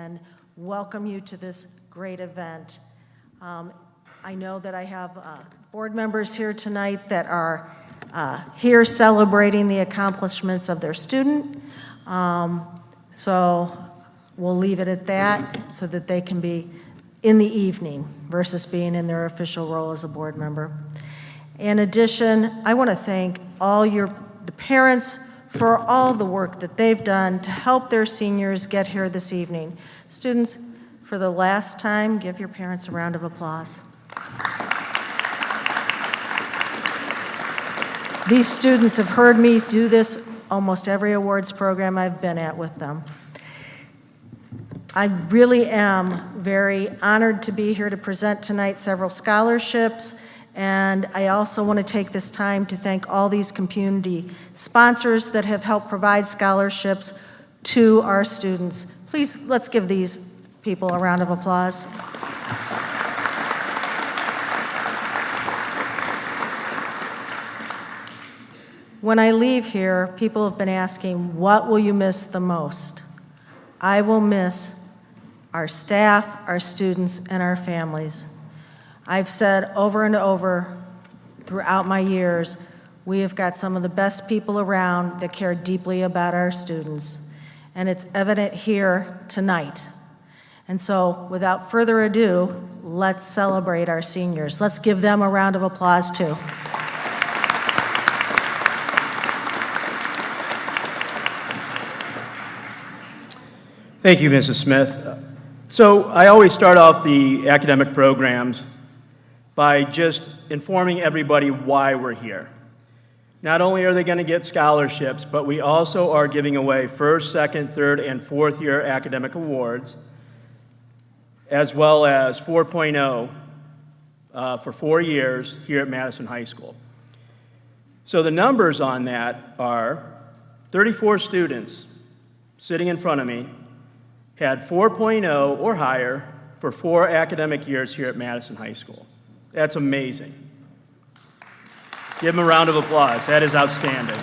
and welcome you to this great event. I know that I have board members here tonight that are here celebrating the accomplishments of their student. So we'll leave it at that so that they can be in the evening versus being in their official role as a board member. In addition, I want to thank all the parents for all the work that they've done to help their seniors get here this evening. Students, for the last time, give your parents a round of applause. These students have heard me do this almost every awards program I've been at with them. I really am very honored to be here to present tonight several scholarships, and I also want to take this time to thank all these community sponsors that have helped provide scholarships to our students. Please, let's give these people a round of applause. When I leave here, people have been asking, what will you miss the most? I will miss our staff, our students, and our families. I've said over and over throughout my years, we have got some of the best people around that care deeply about our students, and it's evident here tonight. And so, without further ado, let's celebrate our seniors. Let's give them a round of applause, too. Thank you, Mrs. Smith. So I always start off the academic programs by just informing everybody why we're here. Not only are they going to get scholarships, but we also are giving away first, second, third, and fourth year academic awards, as well as 4.0 for 4 years here at Madison High School. So the numbers on that are 34 students sitting in front of me had 4.0 or higher for 4 academic years here at Madison High School. That's amazing. Give them a round of applause. That is outstanding.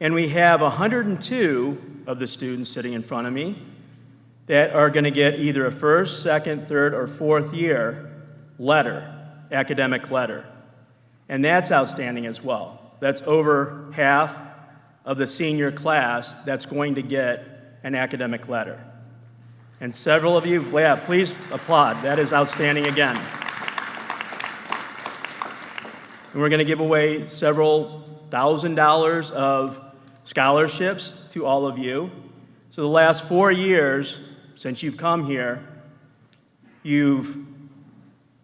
And we have 102 of the students sitting in front of me that are going to get either a first, second, third, or fourth year letter, academic letter. And that's outstanding as well. That's over half of the senior class that's going to get an academic letter. And several of you, yeah, please applaud. That is outstanding again. And we're going to give away several $1,000s of scholarships to all of you. So the last 4 years since you've come here, you've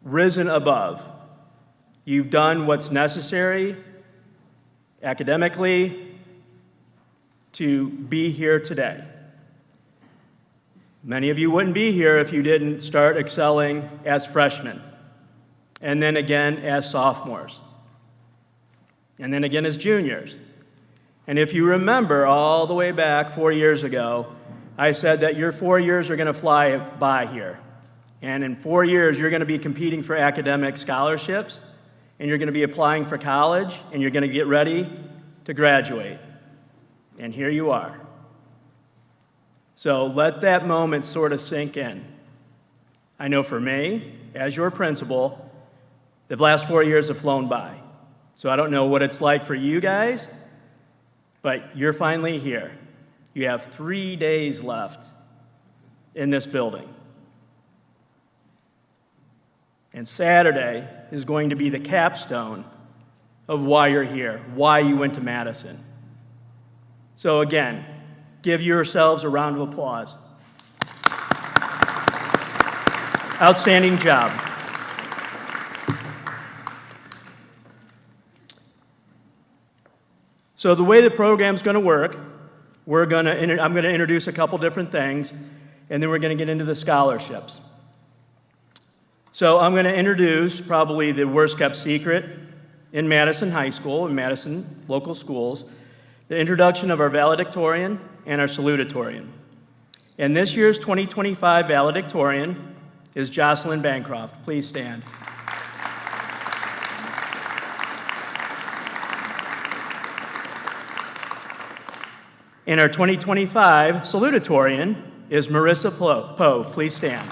risen above. You've done what's necessary academically to be here today. Many of you wouldn't be here if you didn't start excelling as freshmen, and then again as sophomores, and then again as juniors. And if you remember all the way back 4 years ago, I said that your 4 years are going to fly by here. And in 4 years, you're going to be competing for academic scholarships, and you're going to be applying for college, and you're going to get ready to graduate. And here you are. So let that moment sort of sink in. I know for me, as your principal, the last 4 years have flown by. So I don't know what it's like for you guys, but you're finally here. You have 3 days left in this building. And Saturday is going to be the capstone of why you're here, why you went to Madison. So again, give yourselves a round of applause. Outstanding job. So the way the program's going to work, I'm going to introduce a couple different things, and then we're going to get into the scholarships. So I'm going to introduce probably the worst kept secret in Madison High School, in Madison local schools, the introduction of our valedictorian and our salutatorian. And this year's 2025 valedictorian is Jocelyn Bancroft. Please stand. And our 2025 salutatorian is Marissa Poe. Please stand.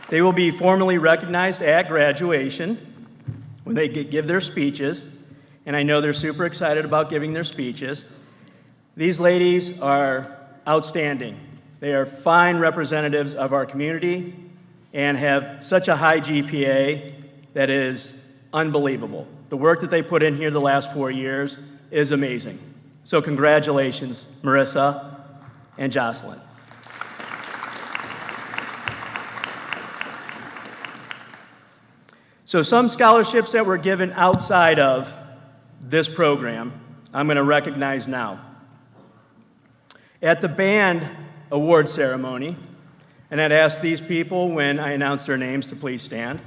They will be formally recognized at graduation when they give their speeches, and I know they're super excited about giving their speeches. These ladies are outstanding. They are fine representatives of our community and have such a high GPA that is unbelievable. The work that they put in here the last 4 years is amazing. So congratulations, Marissa and Jocelyn. So some scholarships that were given outside of this program, I'm going to recognize now. At the band award ceremony, and I'd ask these people when I announce their names to please stand.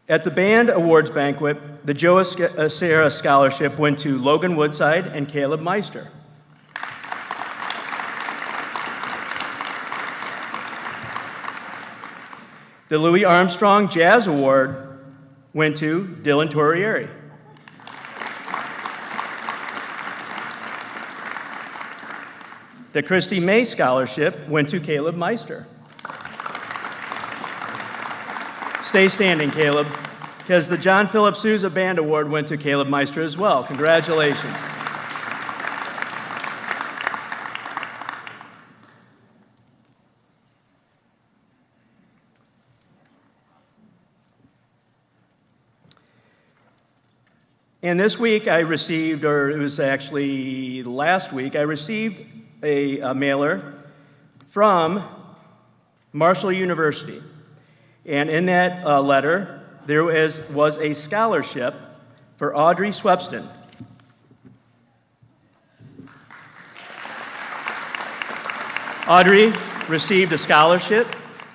At the band awards banquet, the Joe Serra Scholarship went to Logan Woodside and Caleb Meister. The Louis Armstrong Jazz Award went to Dylan Torrieri. The Christy May Scholarship went to Caleb Meister. Stay standing, Caleb, because the John Philip Sousa Band Award went to Caleb Meister as well. Congratulations. And this week I received, or it was actually last week, I received a mailer from Marshall University. And in that letter, there was a scholarship for Audrey Swepston. Audrey received a scholarship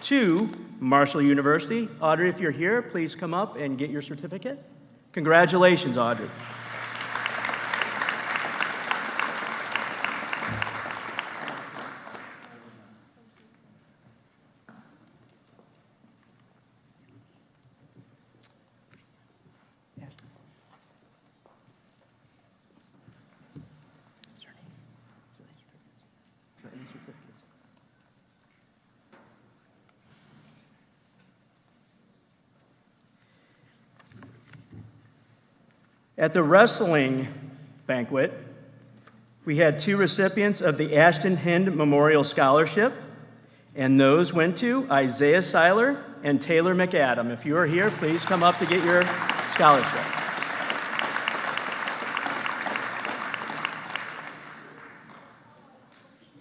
to Marshall University. Audrey, if you're here, please come up and get your certificate. Congratulations, Audrey. At the wrestling banquet, we had 2 recipients of the Ashton Hind Memorial Scholarship, and those went to Isaiah Seiler and Taylor McAdam. If you are here, please come up to get your scholarship.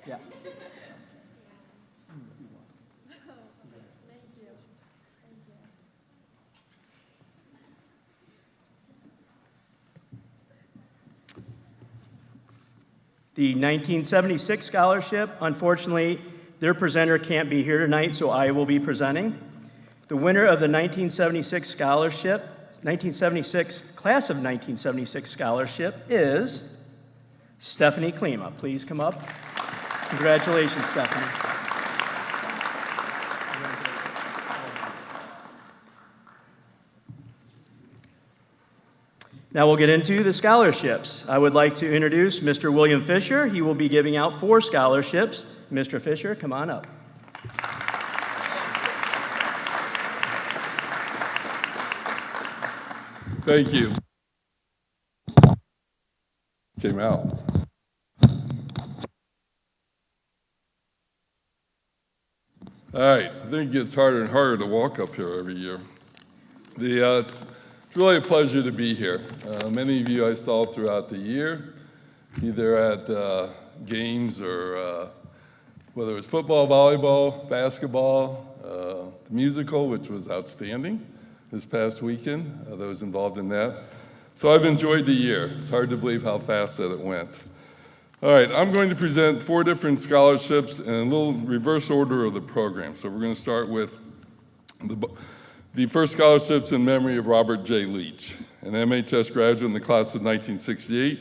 Yeah. The 1976 scholarship, unfortunately, their presenter can't be here tonight, so I will be presenting. The winner of the 1976 scholarship, class of 1976 scholarship is Stephanie Klima. Please come up. Congratulations, Stephanie. Now we'll get into the scholarships. I would like to introduce Mr. William Fisher. He will be giving out 4 scholarships. Mr. Fisher, come on up. Thank you. Came out. All right, I think it gets harder and harder to walk up here every year. It's really a pleasure to be here. Many of you I saw throughout the year, either at games or whether it was football, volleyball, basketball, the musical, which was outstanding this past weekend, those involved in that. So I've enjoyed the year. It's hard to believe how fast that it went. All right, I'm going to present 4 different scholarships in a little reverse order of the program. So we're going to start with the first scholarships in memory of Robert J. Leach, an MHS graduate in the class of 1968.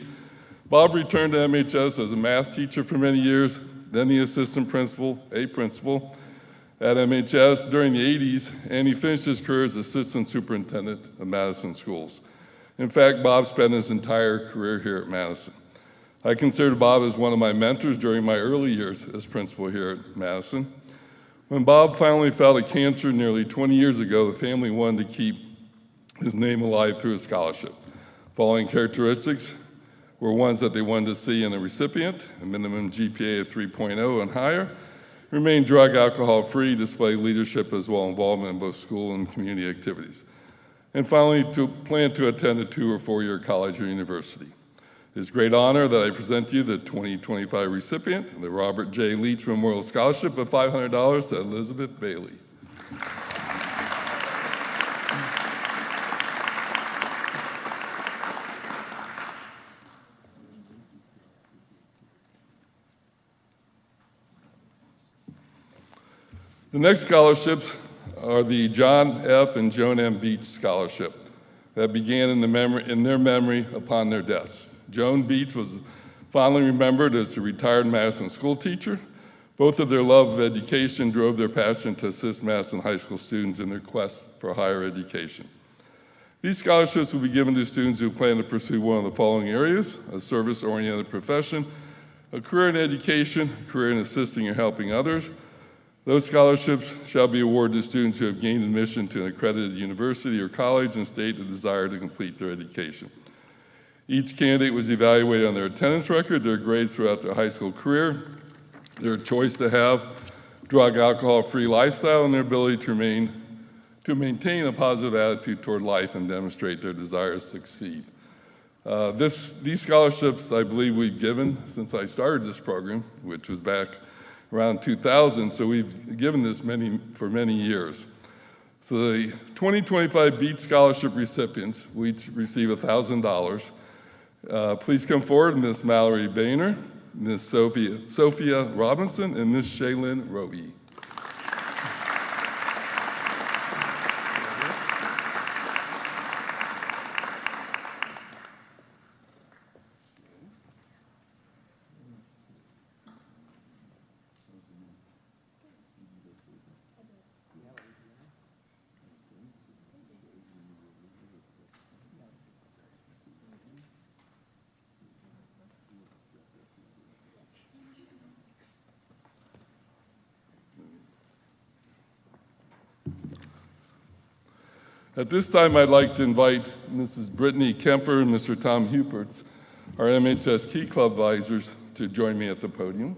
Bob returned to MHS as a math teacher for many years, then the assistant principal, a principal, at MHS during the 80s, and he finished his career as assistant superintendent of Madison schools. In fact, Bob spent his entire career here at Madison. I consider Bob as one of my mentors during my early years as principal here at Madison. When Bob finally fell to cancer nearly 20 years ago, the family wanted to keep his name alive through a scholarship. Following characteristics were ones that they wanted to see in a recipient: a minimum GPA of 3.0 and higher, remain drug, alcohol-free, display leadership as well involvement in both school and community activities. And finally, to plan to attend a 2 or 4 year college or university. It's a great honor that I present to you the 2025 recipient, the Robert J. Leach Memorial Scholarship of $500 to Elizabeth Bailey. The next scholarships are the John F. and Joan M. Beach Scholarship that began in their memory upon their deaths. Joan Beach was fondly remembered as a retired Madison school teacher. Both of their love of education drove their passion to assist Madison high school students in their quest for higher education. These scholarships will be given to students who plan to pursue one of the following areas: a service-oriented profession, a career in education, a career in assisting or helping others. Those scholarships shall be awarded to students who have gained admission to an accredited university or college and state a desire to complete their education. Each candidate was evaluated on their attendance record, their grades throughout their high school career, their choice to have drug, alcohol-free lifestyle, and their ability to maintain a positive attitude toward life and demonstrate their desire to succeed. These scholarships, I believe we've given since I started this program, which was back around 2000, so we've given this for many years. So the 2025 Beach Scholarship recipients will each receive $1,000. Please come forward, Ms. Mallory Boehner, Ms. Sophia Robinson, and Ms. Shaylin Roe. At this time, I'd like to invite Mrs. Brittany Kemper and Mr. Tom Hupertz, our MHS Key Club advisors, to join me at the podium.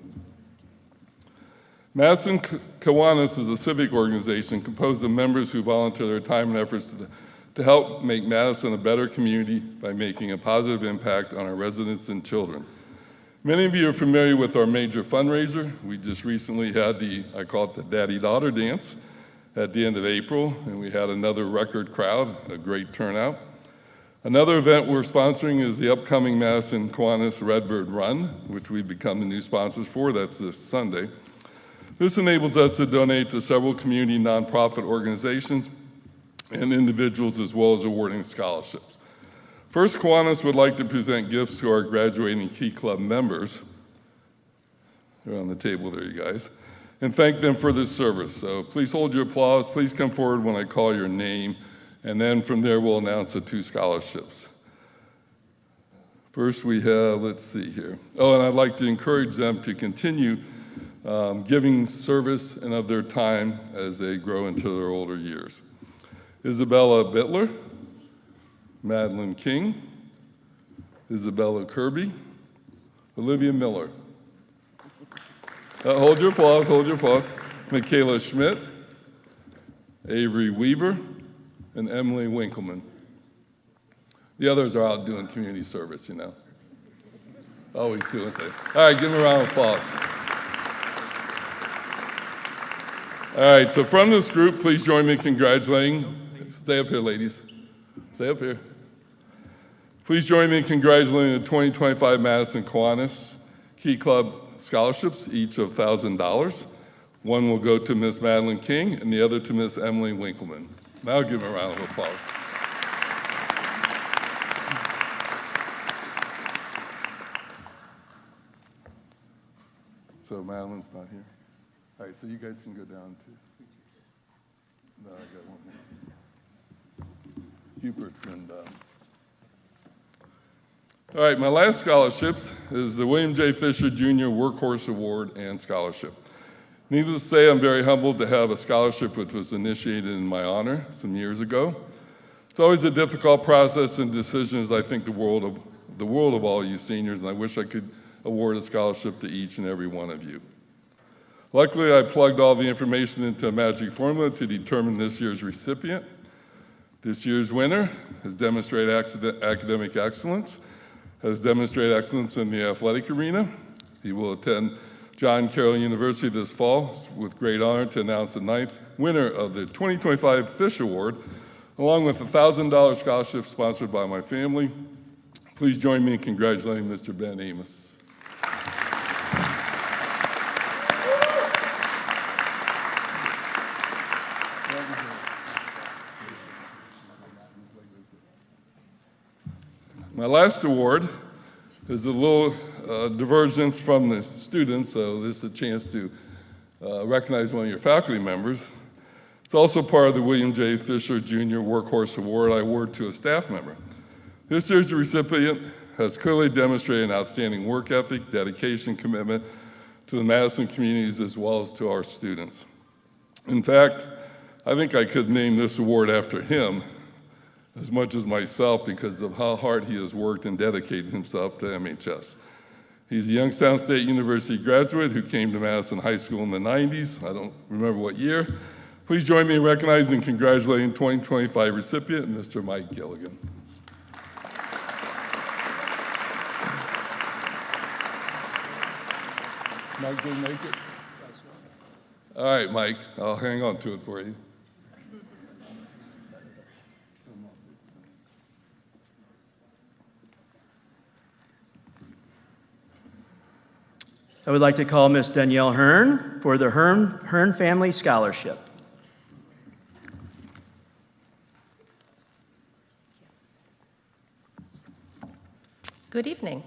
Madison Kiwanis is a civic organization composed of members who volunteer their time and efforts to help make Madison a better community by making a positive impact on our residents and children. Many of you are familiar with our major fundraiser. We just recently had I call it the Daddy-Daughter Dance, at the end of April, and we had another record crowd, a great turnout. Another event we're sponsoring is the upcoming Madison Kiwanis Redbird Run, which we've become the new sponsors for. That's this Sunday. This enables us to donate to several community nonprofit organizations and individuals, as well as awarding scholarships. First, Kiwanis would like to present gifts to our graduating Key Club members. They're on the table there, you guys. And thank them for this service. So please hold your applause. Please come forward when I call your name. And then from there, we'll announce the 2 scholarships. First, we have, let's see here. Oh, and I'd like to encourage them to continue giving service and of their time as they grow into their older years. Isabella Bittler, Madeline King, Isabella Kirby, Olivia Miller. Hold your applause, hold your applause. Michaela Schmidt, Avery Weaver, and Emily Winkleman. The others are out doing community service, you know. Always doing things. All right, give them a round of applause. All right, so from this group, please join me in congratulating. Stay up here, ladies. Stay up here. Please join me in congratulating the 2025 Madison Kiwanis Key Club scholarships, each of $1,000. One will go to Miss Madeline King and the other to Miss Emily Winkleman. Now give them a round of applause. So Madeline's not here. All right, so you guys can go down too. I got one more. Hubert's and all right, my last scholarships is the William J. Fisher Jr. Workhorse Award and Scholarship. Needless to say, I'm very humbled to have a scholarship which was initiated in my honor some years ago. It's always a difficult process and decision, as I think the world of all you seniors, and I wish I could award a scholarship to each and every one of you. Luckily, I plugged all the information into a magic formula to determine this year's recipient. This year's winner has demonstrated academic excellence, has demonstrated excellence in the athletic arena. He will attend John Carroll University this fall with great honor to announce the 9th winner of the 2025 Fish Award, along with a $1,000 scholarship sponsored by my family. Please join me in congratulating Mr. Ben Amos. My last award is a little divergence from the students, so this is a chance to recognize one of your faculty members. It's also part of the William J. Fisher Jr. Workhorse Award I award to a staff member. This year's recipient has clearly demonstrated an outstanding work ethic, dedication, commitment to the Madison communities as well as to our students. In fact, I think I could name this award after him as much as myself because of how hard he has worked and dedicated himself to MHS. He's a Youngstown State University graduate who came to Madison High School in the 90s. I don't remember what year. Please join me in recognizing and congratulating 2025 recipient, Mr. Mike Gilligan. Mike didn't make it? All right, Mike, I'll hang on to it for you. I would like to call Miss Danielle Hearn for the Hearn Family Scholarship. Good evening.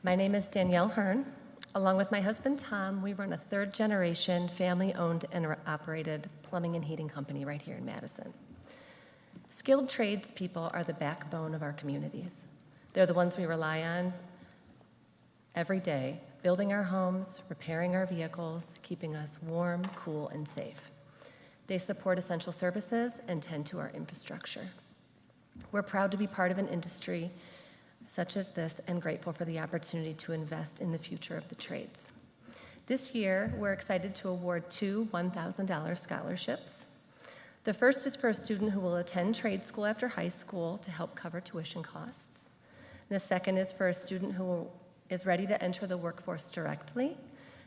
My name is Danielle Hearn. Along with my husband, Tom, we run a third-generation, family-owned and operated plumbing and heating company right here in Madison. Skilled tradespeople are the backbone of our communities. They're the ones we rely on every day, building our homes, repairing our vehicles, keeping us warm, cool, and safe. They support essential services and tend to our infrastructure. We're proud to be part of an industry such as this and grateful for the opportunity to invest in the future of the trades. This year, we're excited to award 2 $1,000 scholarships. The first is for a student who will attend trade school after high school to help cover tuition costs. The second is for a student who is ready to enter the workforce directly.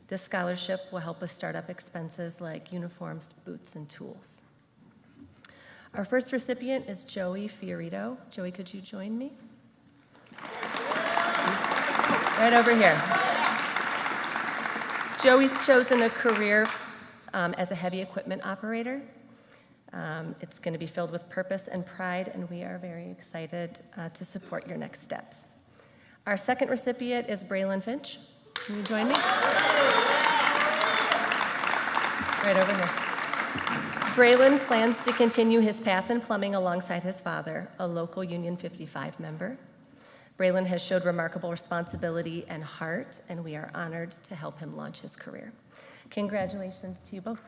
This scholarship will help us start up expenses like uniforms, boots, and tools. Our first recipient is Joey Fiorito. Joey, could you join me? Right over here. Joey's chosen a career as a heavy equipment operator. It's going to be filled with purpose and pride, and we are very excited to support your next steps. Our second recipient is Braylon Finch. Can you join me? Right over here. Braylon plans to continue his path in plumbing alongside his father, a local Union 55 member. Braylon has showed remarkable responsibility and heart, and we are honored to help him launch his career. Congratulations to you both.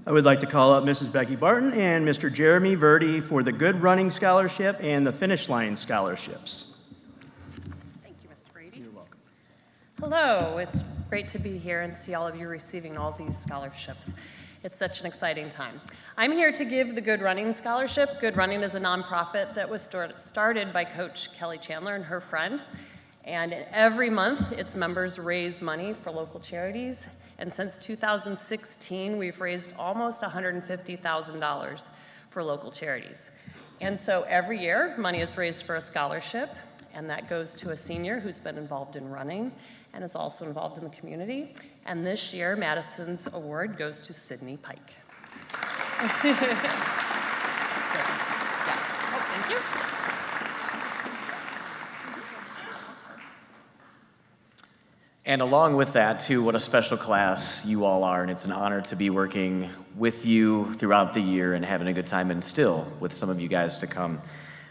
I would like to call up Mrs. Becky Barton and Mr. Jeremy Verdi for the Good Running Scholarship and the Finish Line Scholarships. Thank you, Mr. Brady. You're welcome. Hello, it's great to be here and see all of you receiving all these scholarships. It's such an exciting time. I'm here to give the Good Running Scholarship. Good Running is a nonprofit that was started by Coach Kelly Chandler and her friend. And every month, its members raise money for local charities. And since 2016, we've raised almost $150,000 for local charities. And so every year, money is raised for a scholarship, and that goes to a senior who's been involved in running and is also involved in the community. And this year, Madison's award goes to Sydney Pike. Thank you. And along with that, too, what a special class you all are, and it's an honor to be working with you throughout the year and having a good time, and still with some of you guys to come.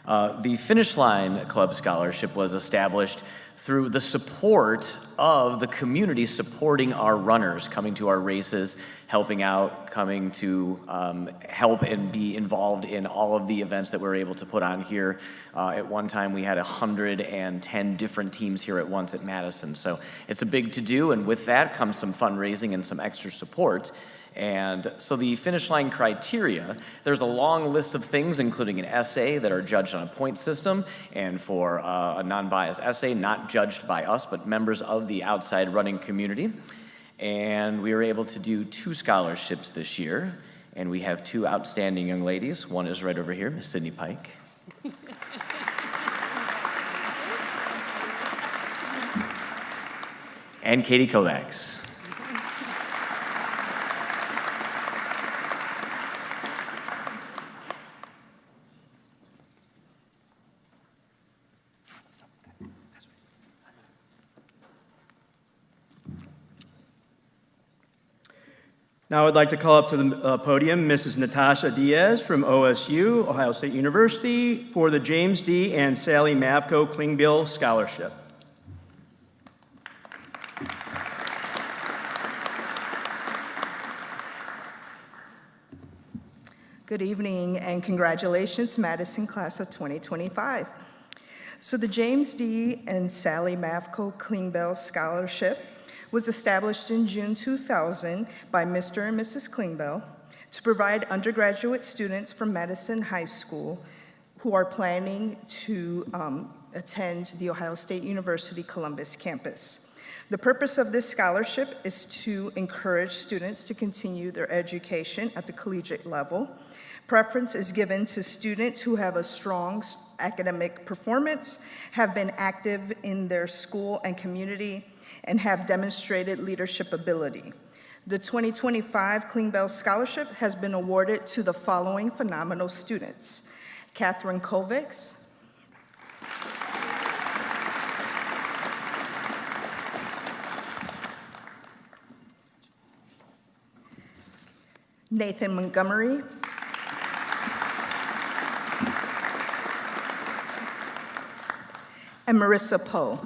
The Finish Line Club Scholarship was established through the support of the community supporting our runners, coming to our races, helping out, coming to help and be involved in all of the events that we're able to put on here. At one time, we had 110 different teams here at once at Madison. So it's a big to-do, and with that comes some fundraising and some extra support. And so the finish line criteria, there's a long list of things, including an essay that are judged on a point system, and for a non-biased essay, not judged by us, but members of the outside running community. And we were able to do 2 scholarships this year, and we have 2 outstanding young ladies. One is right over here, Miss Sydney Pike. And Katie Kovacs. Now I'd like to call up to the podium Mrs. Natasha Diaz from OSU, Ohio State University, for the James D. and Sally Mavco Klingbeil Scholarship. Good evening and congratulations, Madison class of 2025. So the James D. and Sally Mavco Klingbeil Scholarship was established in June 2000 by Mr. and Mrs. Klingbeil to provide undergraduate students from Madison High School who are planning to attend the Ohio State University Columbus campus. The purpose of this scholarship is to encourage students to continue their education at the collegiate level. Preference is given to students who have a strong academic performance, have been active in their school and community, and have demonstrated leadership ability. The 2025 Klingbeil Scholarship has been awarded to the following phenomenal students: Catherine Kovacs, Nathan Montgomery, and Marissa Poe.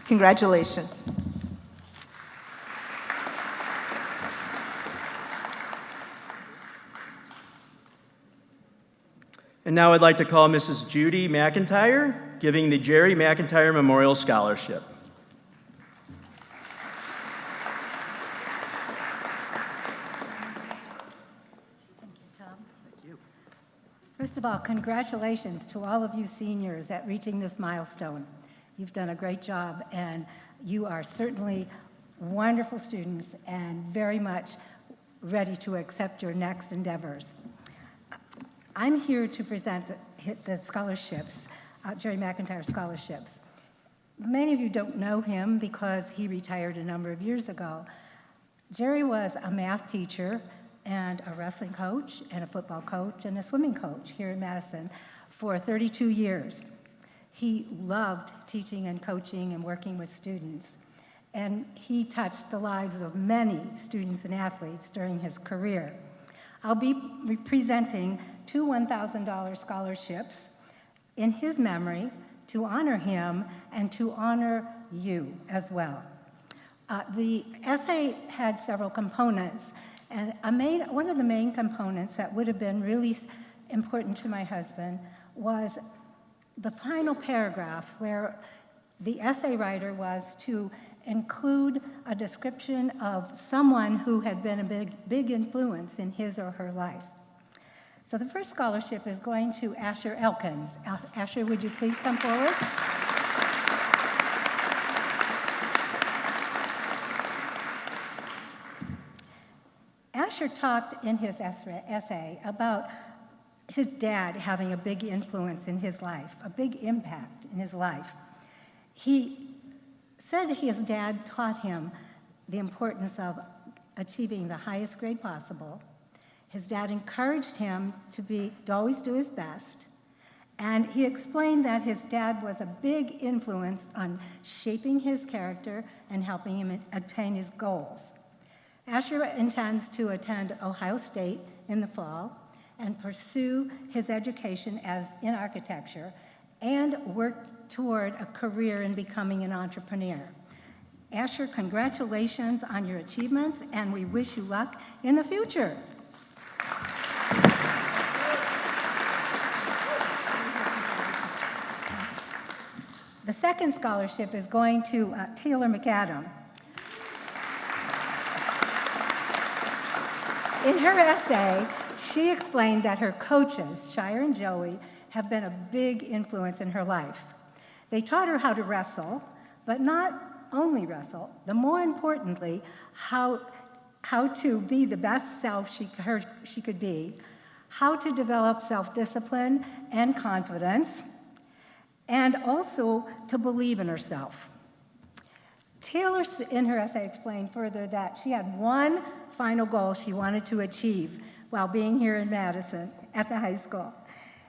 Congratulations. And now I'd like to call Mrs. Judy McIntyre, giving the Jerry McIntyre Memorial Scholarship. First of all, congratulations to all of you seniors at reaching this milestone. You've done a great job, and you are certainly wonderful students and very much ready to accept your next endeavors. I'm here to present the scholarships, Jerry McIntyre scholarships. Many of you don't know him because he retired a number of years ago. Jerry was a math teacher and a wrestling coach and a football coach and a swimming coach here in Madison for 32 years. He loved teaching and coaching and working with students, and he touched the lives of many students and athletes during his career. I'll be presenting 2 $1,000 scholarships in his memory to honor him and to honor you as well. The essay had several components, and one of the main components that would have been really important to my husband was the final paragraph, where the essay writer was to include a description of someone who had been a big influence in his or her life. So the first scholarship is going to Asher Elkins. Asher, would you please come forward? Asher talked in his essay about his dad having a big influence in his life, a big impact in his life. He said his dad taught him the importance of achieving the highest grade possible. His dad encouraged him to always do his best. And he explained that his dad was a big influence on shaping his character and helping him attain his goals. Asher intends to attend Ohio State in the fall and pursue his education in architecture and work toward a career in becoming an entrepreneur. Asher, congratulations on your achievements, and we wish you luck in the future. The second scholarship is going to Taylor McAdam. In her essay, she explained that her coaches, Shire and Joey, have been a big influence in her life. They taught her how to wrestle, but not only wrestle, but more importantly, how to be the best self she could be, how to develop self-discipline and confidence, and also to believe in herself. Taylor, in her essay, explained further that she had one final goal she wanted to achieve while being here in Madison at the high school.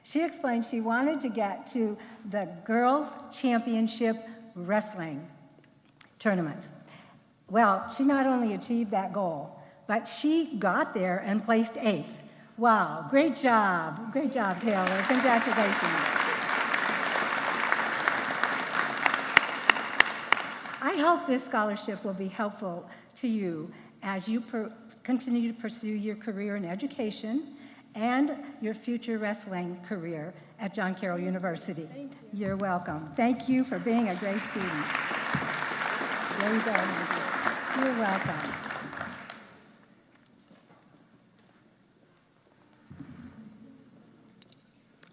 She explained she wanted to get to the Girls' Championship Wrestling tournaments. Well, she not only achieved that goal, but she got there and placed 8th. Wow, great job, Taylor, congratulations. I hope this scholarship will be helpful to you as you continue to pursue your career in education and your future wrestling career at John Carroll University. Thank you. You're welcome. Thank you for being a great student. There you go, Meredith. You're welcome.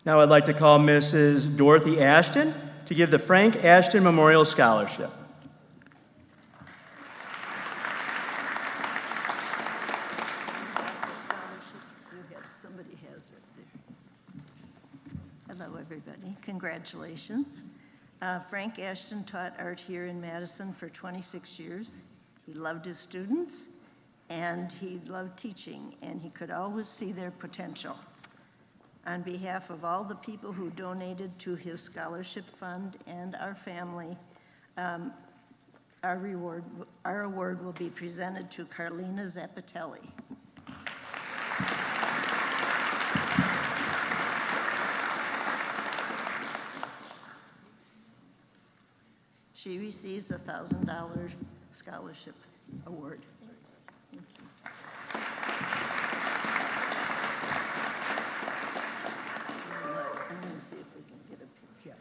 Now I'd like to call Mrs. Dorothy Ashton to give the Frank Ashton Memorial Scholarship. Hello, everybody. Congratulations. Frank Ashton taught art here in Madison for 26 years. He loved his students, and he loved teaching, and he could always see their potential. On behalf of all the people who donated to his scholarship fund and our family, our award will be presented to Carlina Zappatelli. She receives a $1,000 scholarship award. Thank you. I'm going to see if we can get a picture.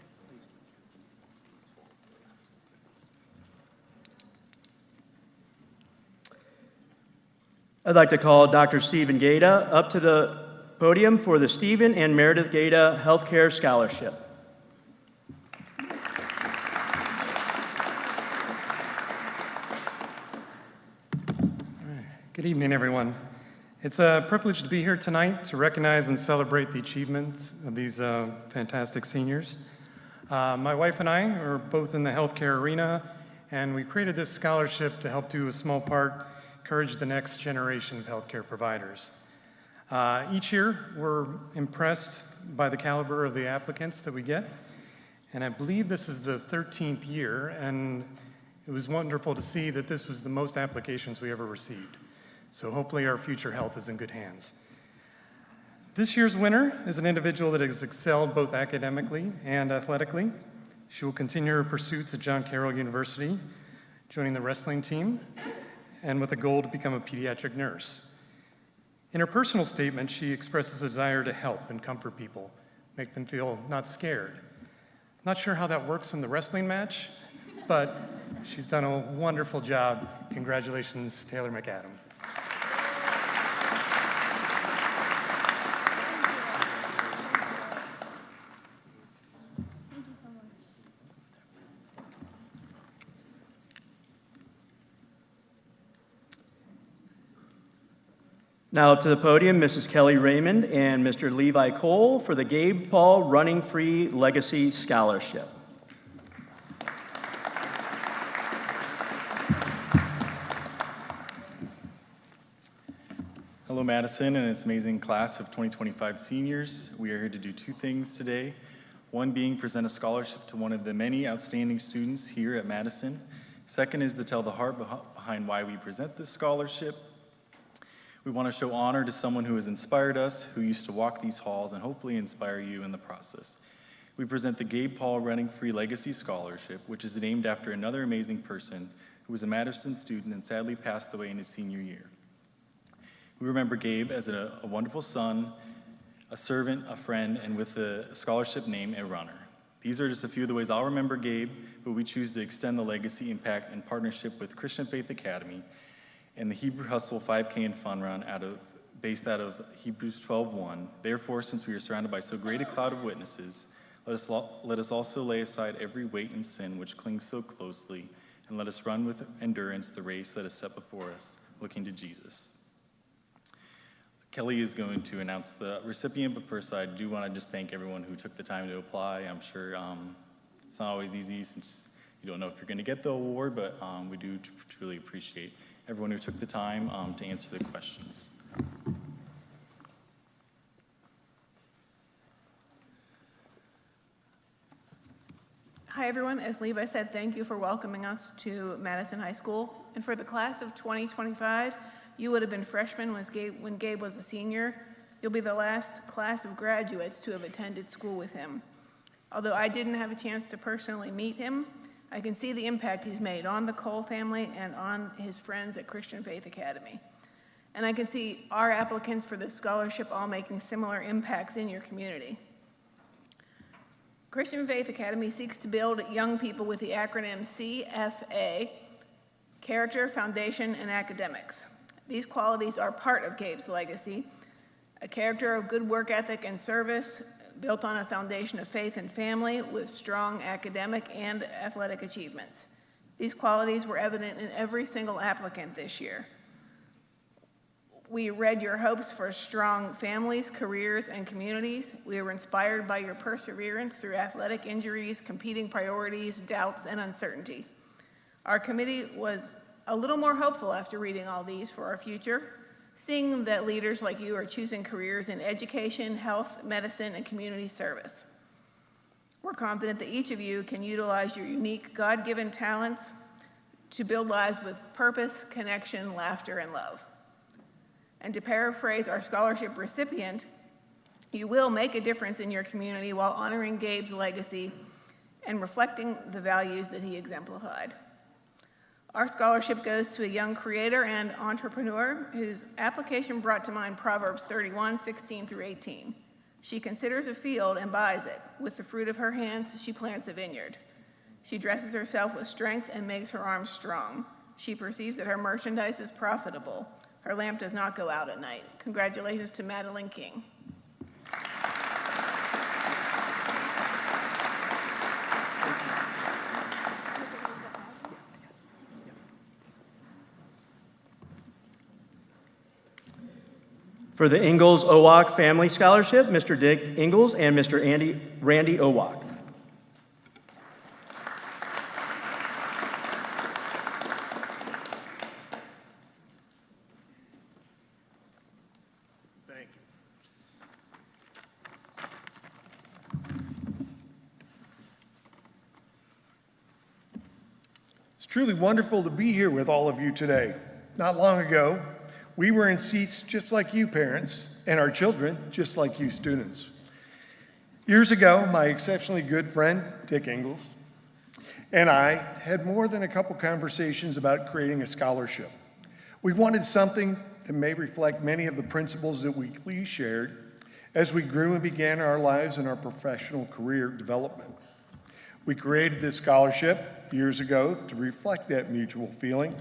I'd like to call Dr. Stephen Gada up to the podium for the Stephen and Meredith Gada Healthcare Scholarship. Good evening, everyone. It's a privilege to be here tonight to recognize and celebrate the achievements of these fantastic seniors. My wife and I are both in the healthcare arena, and we created this scholarship to help do a small part, encourage the next generation of healthcare providers. Each year, we're impressed by the caliber of the applicants that we get, and I believe this is the 13th year, and it was wonderful to see that this was the most applications we ever received. So hopefully our future health is in good hands. This year's winner is an individual that has excelled both academically and athletically. She will continue her pursuits at John Carroll University, joining the wrestling team, and with a goal to become a pediatric nurse. In her personal statement, she expresses a desire to help and comfort people, make them feel not scared. Not sure how that works in the wrestling match, but she's done a wonderful job. Congratulations, Taylor McAdam. Now up to the podium, Mrs. Kelly Raymond and Mr. Levi Cole for the Gabe Paul Running Free Legacy Scholarship. Madison and its amazing class of 2025 seniors. We are here to do two things today. One being present a scholarship to one of the many outstanding students here at Madison. Second is to tell the heart behind why we present this scholarship. We want to show honor to someone who has inspired us, who used to walk these halls, and hopefully inspire you in the process. We present the Gabe Paul Running Free Legacy Scholarship, which is named after another amazing person who was a Madison student and sadly passed away in his senior year. We remember Gabe as a wonderful son, a servant, a friend, and with a scholarship name, a runner. These are just a few of the ways I'll remember Gabe, but we choose to extend the legacy, impact, and partnership with Christian Faith Academy and the Hebrew Hustle 5K and Fun Run based out of Hebrews 12:1. Therefore, since we are surrounded by so great a cloud of witnesses, let us also lay aside every weight and sin which clings so closely, and let us run with endurance the race that is set before us, looking to Jesus. Kelly is going to announce the recipient, but first I do want to just thank everyone who took the time to apply. I'm sure it's not always easy since you don't know if you're going to get the award, but we do truly appreciate everyone who took the time to answer the questions. Hi everyone, as Levi said, thank you for welcoming us to Madison High School. And for the class of 2025, you would have been freshmen when Gabe was a senior. You'll be the last class of graduates to have attended school with him. Although I didn't have a chance to personally meet him, I can see the impact he's made on the Cole family and on his friends at Christian Faith Academy. And I can see our applicants for this scholarship all making similar impacts in your community. Christian Faith Academy seeks to build young people with the acronym CFA, Character, Foundation, and Academics. These qualities are part of Gabe's legacy, a character of good work ethic and service, built on a foundation of faith and family with strong academic and athletic achievements. These qualities were evident in every single applicant this year. We read your hopes for strong families, careers, and communities. We were inspired by your perseverance through athletic injuries, competing priorities, doubts, and uncertainty. Our committee was a little more hopeful after reading all these for our future, seeing that leaders like you are choosing careers in education, health, medicine, and community service. We're confident that each of you can utilize your unique God-given talents to build lives with purpose, connection, laughter, and love. And to paraphrase our scholarship recipient, you will make a difference in your community while honoring Gabe's legacy and reflecting the values that he exemplified. Our scholarship goes to a young creator and entrepreneur whose application brought to mind Proverbs 31:16-18. She considers a field and buys it. With the fruit of her hands, she plants a vineyard. She dresses herself with strength and makes her arms strong. She perceives that her merchandise is profitable. Her lamp does not go out at night. Congratulations to Madeline King. For the Engles Owok Family Scholarship, Mr. Dick Engles and Mr. Randy Owok. Thank you. It's truly wonderful to be here with all of you today. Not long ago, we were in seats just like you parents, and our children just like you students. Years ago, my exceptionally good friend, Dick Engles, and I had more than a couple conversations about creating a scholarship. We wanted something that may reflect many of the principles that we shared as we grew and began our lives and our professional career development. We created this scholarship years ago to reflect that mutual feeling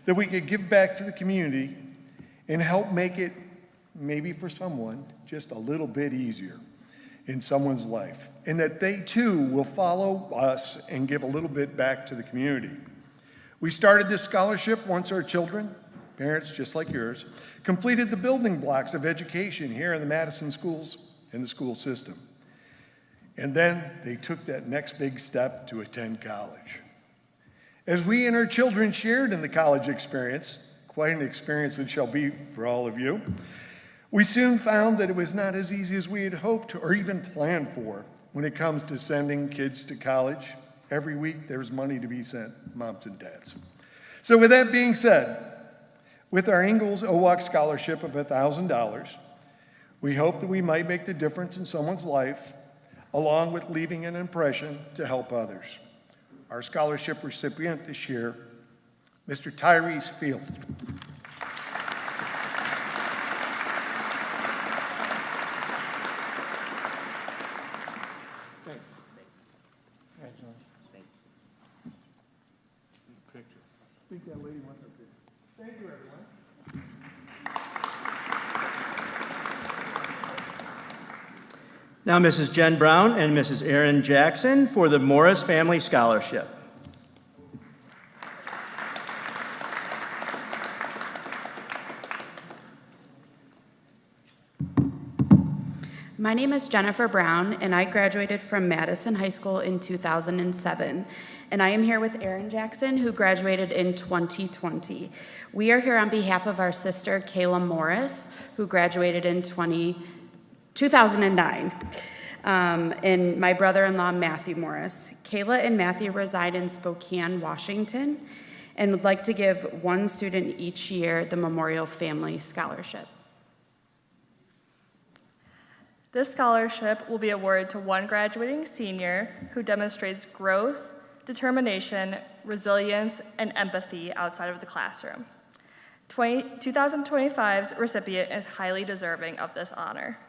that we could give back to the community and help make it, maybe for someone, just a little bit easier in someone's life, and that they too will follow us and give a little bit back to the community. We started this scholarship once our children, parents just like yours, completed the building blocks of education here in the Madison schools and the school system. And then they took that next big step to attend college. As we and our children shared in the college experience, quite an experience it shall be for all of you, We soon found that it was not as easy as we had hoped or even planned for when it comes to sending kids to college. Every week there's money to be sent, moms and dads. So with that being said, with our Engles Owok Scholarship of $1,000, we hope that we might make the difference in someone's life, along with leaving an impression to help others. Our scholarship recipient this year, Mr. Tyrese Field. I think that lady wants a picture. Thank you, everyone. Now, Mrs. Jen Brown and Mrs. Erin Jackson for the Morris Family Scholarship. My name is Jennifer Brown, and I graduated from Madison High School in 2007. And I am here with Erin Jackson, who graduated in 2020. We are here on behalf of our sister, Kayla Morris, who graduated in 2009, and my brother-in-law, Matthew Morris. Kayla and Matthew reside in Spokane, Washington, and would like to give one student each year the Memorial Family Scholarship. This scholarship will be awarded to one graduating senior who demonstrates growth, determination, resilience, and empathy outside of the classroom. 2025's recipient is highly deserving of this honor.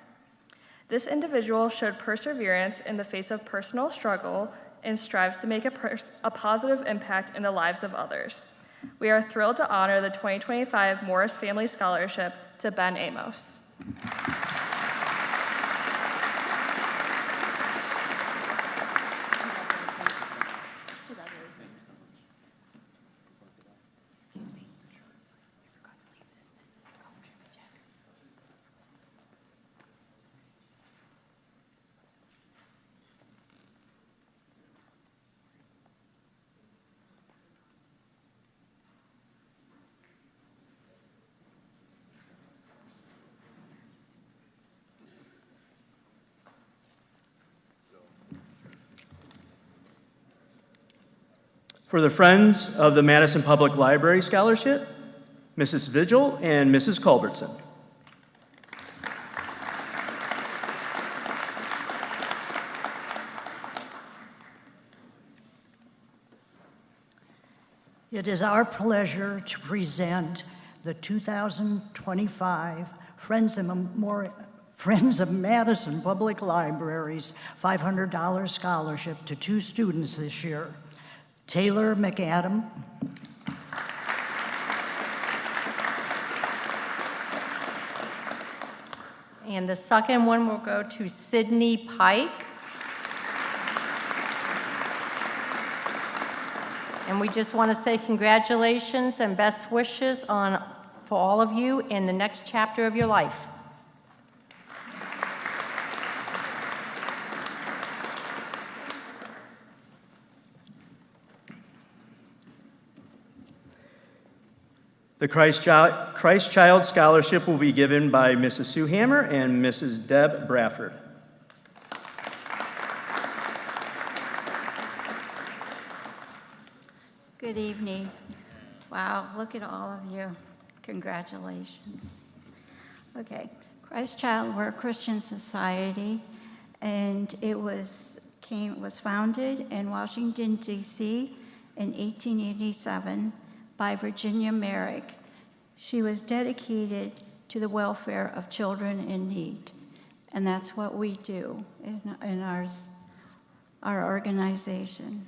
This individual showed perseverance in the face of personal struggle and strives to make a positive impact in the lives of others. We are thrilled to honor the 2025 Morris Family Scholarship to Ben Amos. For the Friends of the Madison Public Library Scholarship, Mrs. Vigil and Mrs. Culbertson. It is our pleasure to present the 2025 Friends of Madison Public Library's $500 scholarship to two students this year. Taylor McAdam and the second one will go to Sydney Pike. And we just want to say congratulations and best wishes for all of you in the next chapter of your life. The Christ Child Scholarship will be given by Mrs. Sue Hammer and Mrs. Deb Bradford. Good evening. Wow, look at all of you. Congratulations. Okay, Christ Child, we're a Christian society, and it was founded in Washington, D.C. in 1887 by Virginia Merrick. She was dedicated to the welfare of children in need, and that's what we do in our organization.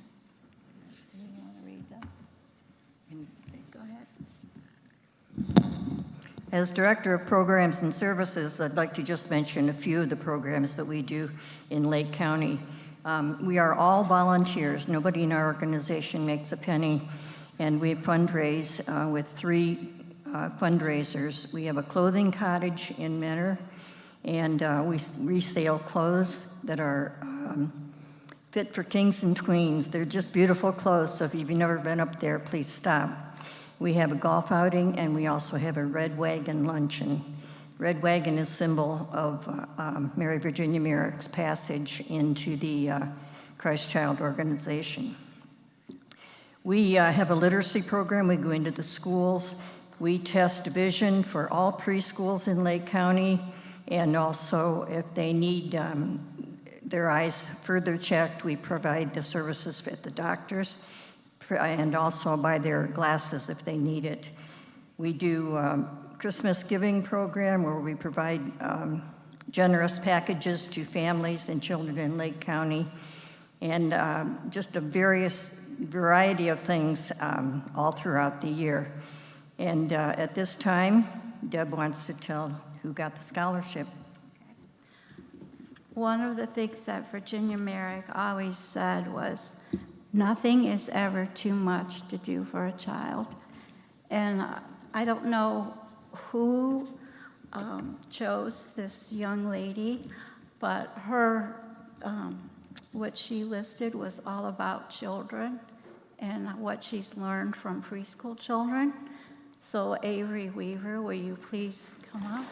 So you want to read them? Go ahead. As Director of Programs and Services, I'd like to just mention a few of the programs that we do in Lake County. We are all volunteers. Nobody in our organization makes a penny. And we fundraise with three fundraisers. We have a clothing cottage in Menor, and we resale clothes that are fit for kings and queens. They're just beautiful clothes, so if you've never been up there, please stop. We have a golf outing, and we also have a Red Wagon luncheon. red wagon is symbol of Mary Virginia Merrick's passage into the Christ Child organization. We have a literacy program. We go into the schools. We test vision for all preschools in Lake County, and also if they need their eyes further checked, we provide the services at the doctors, and also buy their glasses if they need it. We do Christmas giving program where we provide generous packages to families and children in Lake County, and just a variety of things all throughout the year. And at this time, Deb wants to tell who got the scholarship. One of the things that Virginia Merrick always said was, nothing is ever too much to do for a child. And I don't know who chose this young lady, but her, what she listed was all about children and what she's learned from preschool children. So Avery Weaver, will you please come up?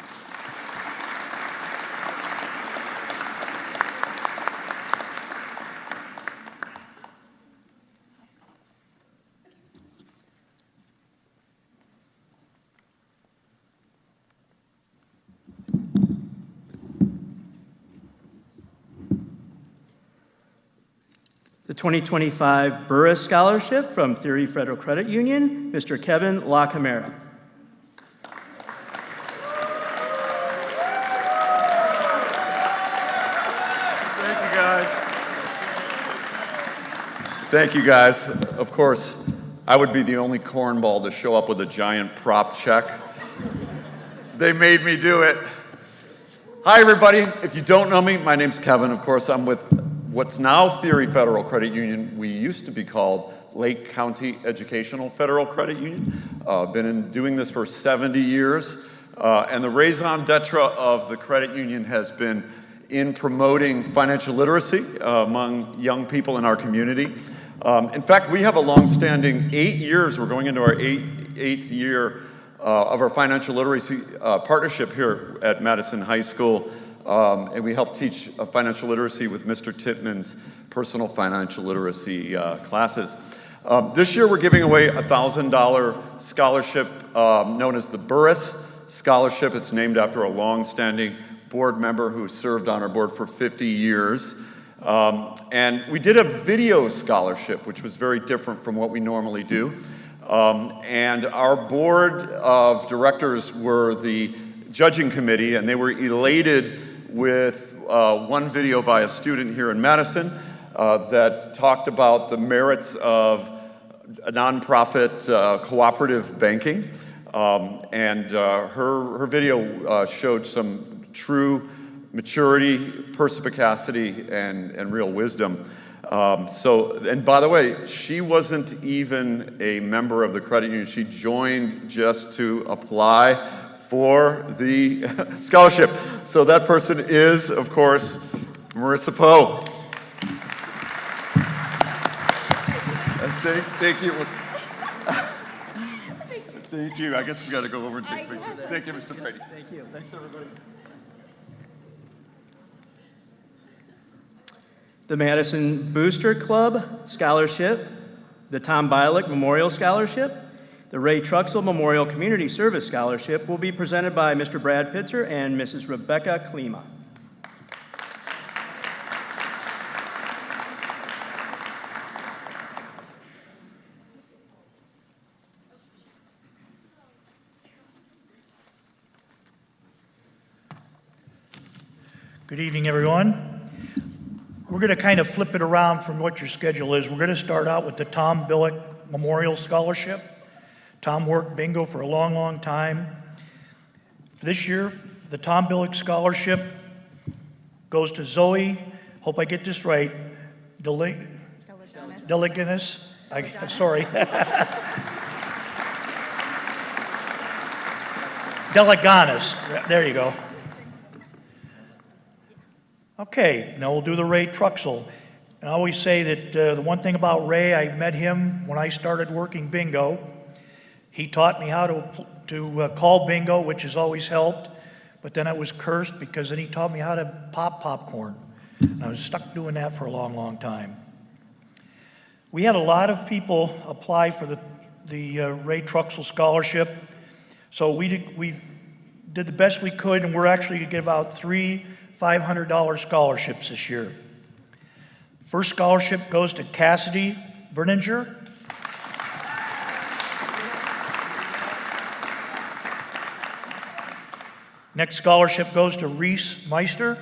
The 2025 Burus Scholarship from Theory Federal Credit Union, Mr. Kevin LaCamera. Thank you, guys. Thank you, guys. Of course, I would be the only cornball to show up with a giant prop check. They made me do it. Hi, everybody. If you don't know me, my name's Kevin. Of course, I'm with what's now Theory Federal Credit Union. We used to be called Lake County Educational Federal Credit Union. Been doing this for 70 years. And the raison d'etre of the credit union has been in promoting financial literacy among young people in our community. In fact, we have a long-standing 8 years, we're going into our eighth year of our financial literacy partnership here at Madison High School. And we help teach financial literacy with Mr. Tittman's personal financial literacy classes. This year we're giving away a $1,000 scholarship known as the Burus Scholarship. It's named after a long-standing board member who served on our board for 50 years. And we did a video scholarship, which was very different from what we normally do. And our board of directors were the judging committee, and they were elated with one video by a student here in Madison that talked about the merits of a nonprofit cooperative banking. Her video showed some true maturity, perspicacity, and real wisdom. And by the way, she wasn't even a member of the credit union. She joined just to apply for the scholarship. So that person is, of course, Marissa Poe. Thank you. Thank you. I guess we got to go over and take pictures. Thank you, Mr. Brady. Thank you. Thanks, everybody. The Madison Booster Club Scholarship, the Tom Bialik Memorial Scholarship, the Ray Truxell Memorial Community Service Scholarship will be presented by Mr. Brad Pitzer and Mrs. Rebecca Klima. Good evening, everyone. We're going to kind of flip it around from what your schedule is. We're going to start out with the Tom Bialik Memorial Scholarship. Tom worked bingo for a long, long time. This year, the Tom Bialik Scholarship goes to Zoe, hope I get this right, Deliganis. I'm sorry. Deleganis, there you go. Okay, now we'll do the Ray Truxell. And I always say that the one thing about Ray, I met him when I started working bingo. He taught me how to call bingo, which has always helped. but then I was cursed because then he taught me how to pop popcorn. And I was stuck doing that for a long, long time. We had a lot of people apply for the Ray Truxell Scholarship. So we did the best we could, and we're actually going to give out 3 $500 scholarships this year. First scholarship goes to Cassidy Berninger. Next scholarship goes to Reese Meister.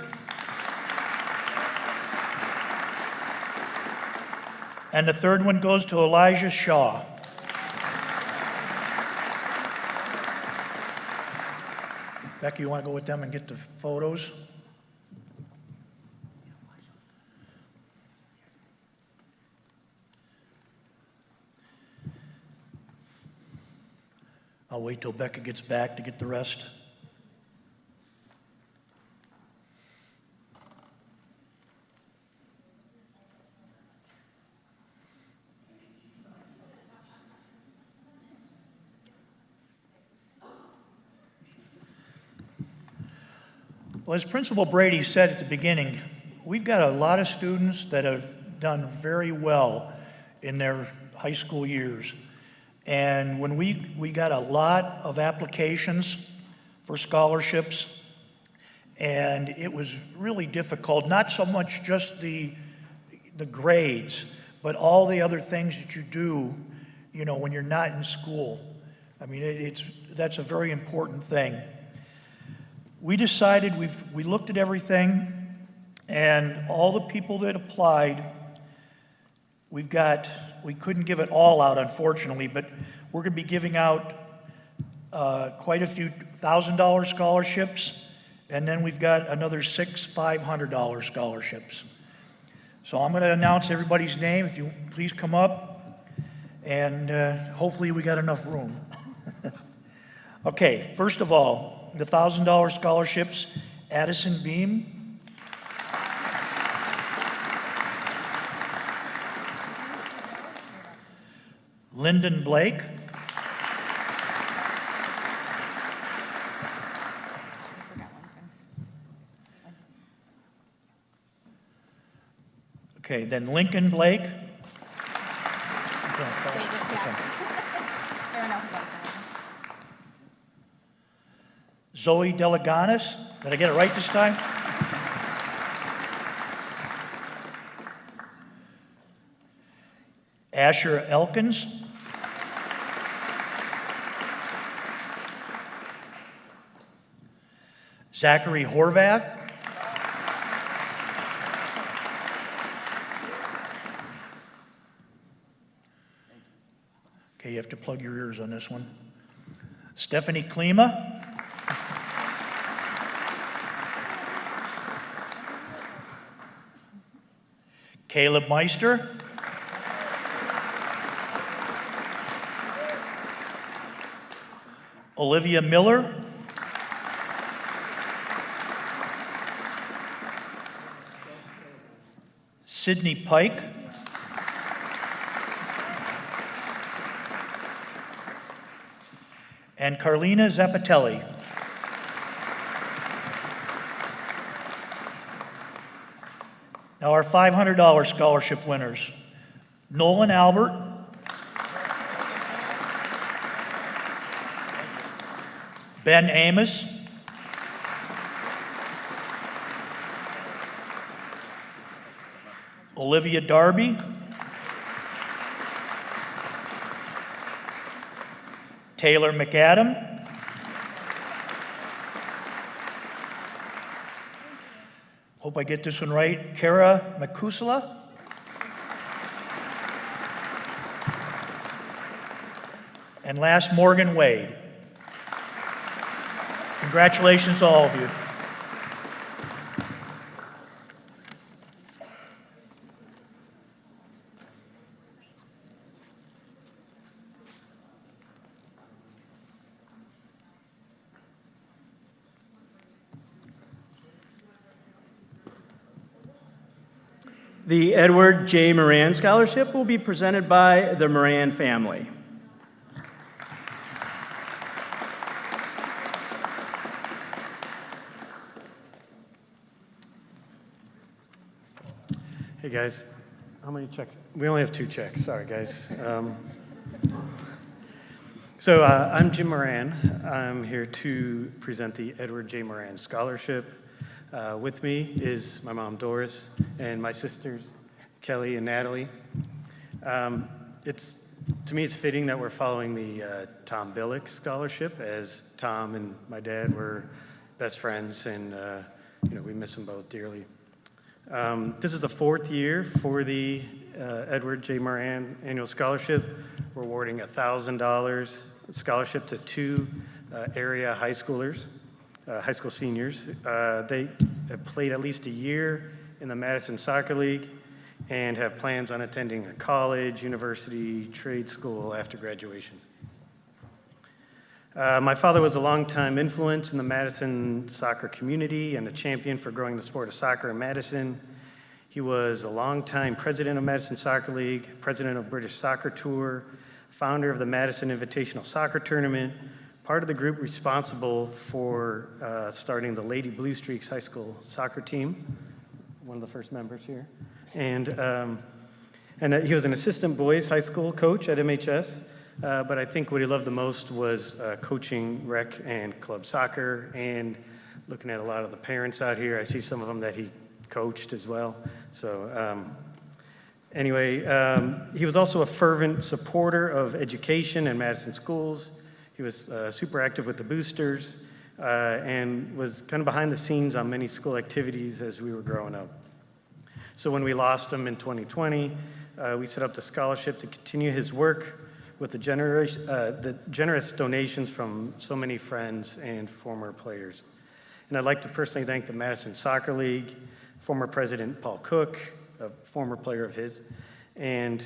And the third one goes to Elijah Shaw. Becky, you want to go with them and get the photos? I'll wait till Becca gets back to get the rest. Well, as Principal Brady said at the beginning, we've got a lot of students that have done very well in their high school years. And when we got a lot of applications for scholarships, and it was really difficult, not so much just the grades, but all the other things that you do, you know, when you're not in school. I mean, that's a very important thing. We decided, we looked at everything, and all the people that applied, we couldn't give it all out, unfortunately, but we're going to be giving out quite a few $1,000 scholarships, and then we've got another 6 $500 scholarships. So I'm going to announce everybody's name. If you please come up, and hopefully we got enough room. Okay, first of all, the $1,000 scholarships, Addison Beam. Lyndon Blake. Okay, then Lincoln Blake. Zoe Delaganis. Did I get it right this time? Asher Elkins. Zachary Horvath. Okay, you have to plug your ears on this one. Stephanie Klima. Caleb Meister. Olivia Miller. Sydney Pike. And Carlina Zappatelli. Now our $500 scholarship winners, Nolan Albert, Ben Amos, Olivia Darby, Taylor McAdam, hope I get this one right, Kara Makusala, and last, Morgan Wade. Congratulations to all of you. The Edward J. Moran Scholarship will be presented by the Moran family. Hey guys, how many checks? We only have 2 checks, sorry guys. I'm Jim Moran. I'm here to present the Edward J. Moran Scholarship. With me is my mom Doris and my sisters Kelly and Natalie. To me it's fitting that we're following the Tom Billick Scholarship, as Tom and my dad were best friends, and we miss them both dearly. This is the 4th year for the Edward J. Moran Annual Scholarship. We're awarding $1,000 scholarship to 2 area high school seniors. They have played at least a year in the Madison Soccer League and have plans on attending a college, university, trade school after graduation. My father was a longtime influence in the Madison soccer community and a champion for growing the sport of soccer in Madison. He was a longtime president of Madison Soccer League, president of British Soccer Tour, founder of the Madison Invitational Soccer Tournament, part of the group responsible for starting the Lady Blue Streaks high school soccer team, one of the first members here. And he was an assistant boys high school coach at MHS, but I think what he loved the most was coaching rec and club soccer, and looking at a lot of the parents out here, I see some of them that he coached as well. So he was also a fervent supporter of education in Madison schools. He was super active with the boosters and was kind of behind the scenes on many school activities as we were growing up. So when we lost him in 2020, we set up the scholarship to continue his work with the generous donations from so many friends and former players. And I'd like to personally thank the Madison Soccer League, former president Paul Cook, a former player of his, and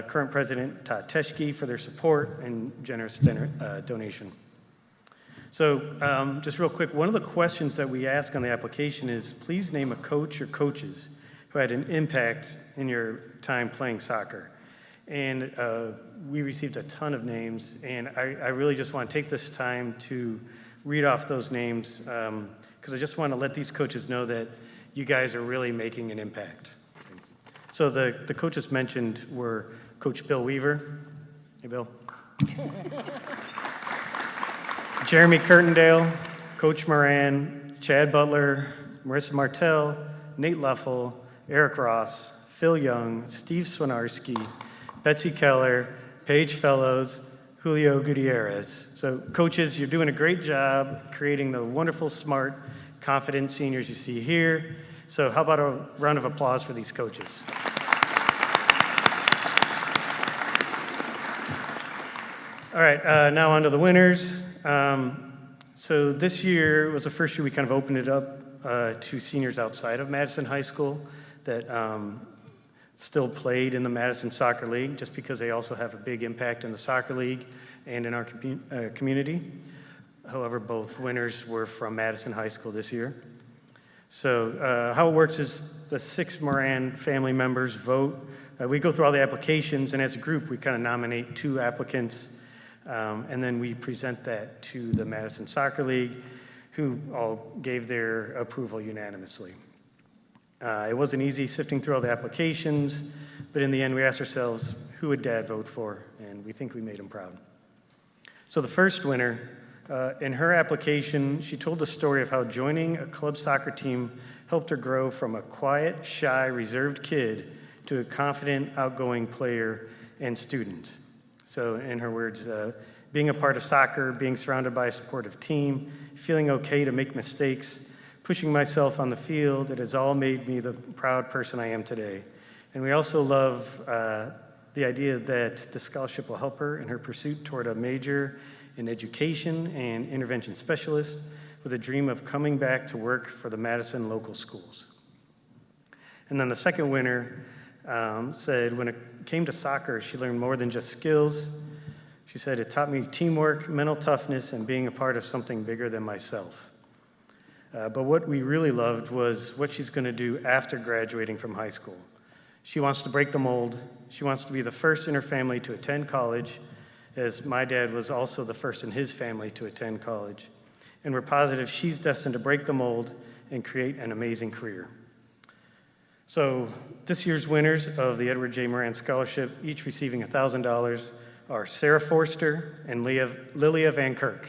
current president Todd Teschke for their support and generous donation. So just real quick, one of the questions that we ask on the application is, please name a coach or coaches who had an impact in your time playing soccer. And we received a ton of names, and I really just want to take this time to read off those names, because I just want to let these coaches know that you guys are really making an impact. So the coaches mentioned were Coach Bill Weaver. Hey, Bill. Jeremy Curtindale, Coach Moran, Chad Butler, Marissa Martell, Nate Leffel, Eric Ross, Phil Young, Steve Swinarski, Betsy Keller, Paige Fellows, Julio Gutierrez. So coaches, you're doing a great job creating the wonderful, smart, confident seniors you see here. So how about a round of applause for these coaches? All right, now on to the winners. So this year was the first year we kind of opened it up to seniors outside of Madison High School that still played in the Madison Soccer League, just because they also have a big impact in the soccer league and in our community. However, both winners were from Madison High School this year. So how it works is the 6 Moran family members vote. We go through all the applications, and as a group, we kind of nominate 2 applicants, and then we present that to the Madison Soccer League, who all gave their approval unanimously. It wasn't easy sifting through all the applications, but in the end we asked ourselves, who would Dad vote for? And we think we made him proud. So the first winner, in her application, she told the story of how joining a club soccer team helped her grow from a quiet, shy, reserved kid to a confident, outgoing player and student. So in her words, being a part of soccer, being surrounded by a supportive team, feeling okay to make mistakes, pushing myself on the field, it has all made me the proud person I am today. And we also love the idea that the scholarship will help her in her pursuit toward a major in education and intervention specialist with a dream of coming back to work for the Madison local schools. And then the second winner said when it came to soccer, she learned more than just skills. She said, it taught me teamwork, mental toughness, and being a part of something bigger than myself. But what we really loved was what she's going to do after graduating from high school. She wants to break the mold. She wants to be the first in her family to attend college, as my dad was also the first in his family to attend college. And we're positive she's destined to break the mold and create an amazing career. So this year's winners of the Edward J. Moran Scholarship, each receiving $1,000, are Sarah Forster and Lilia Van Kirk.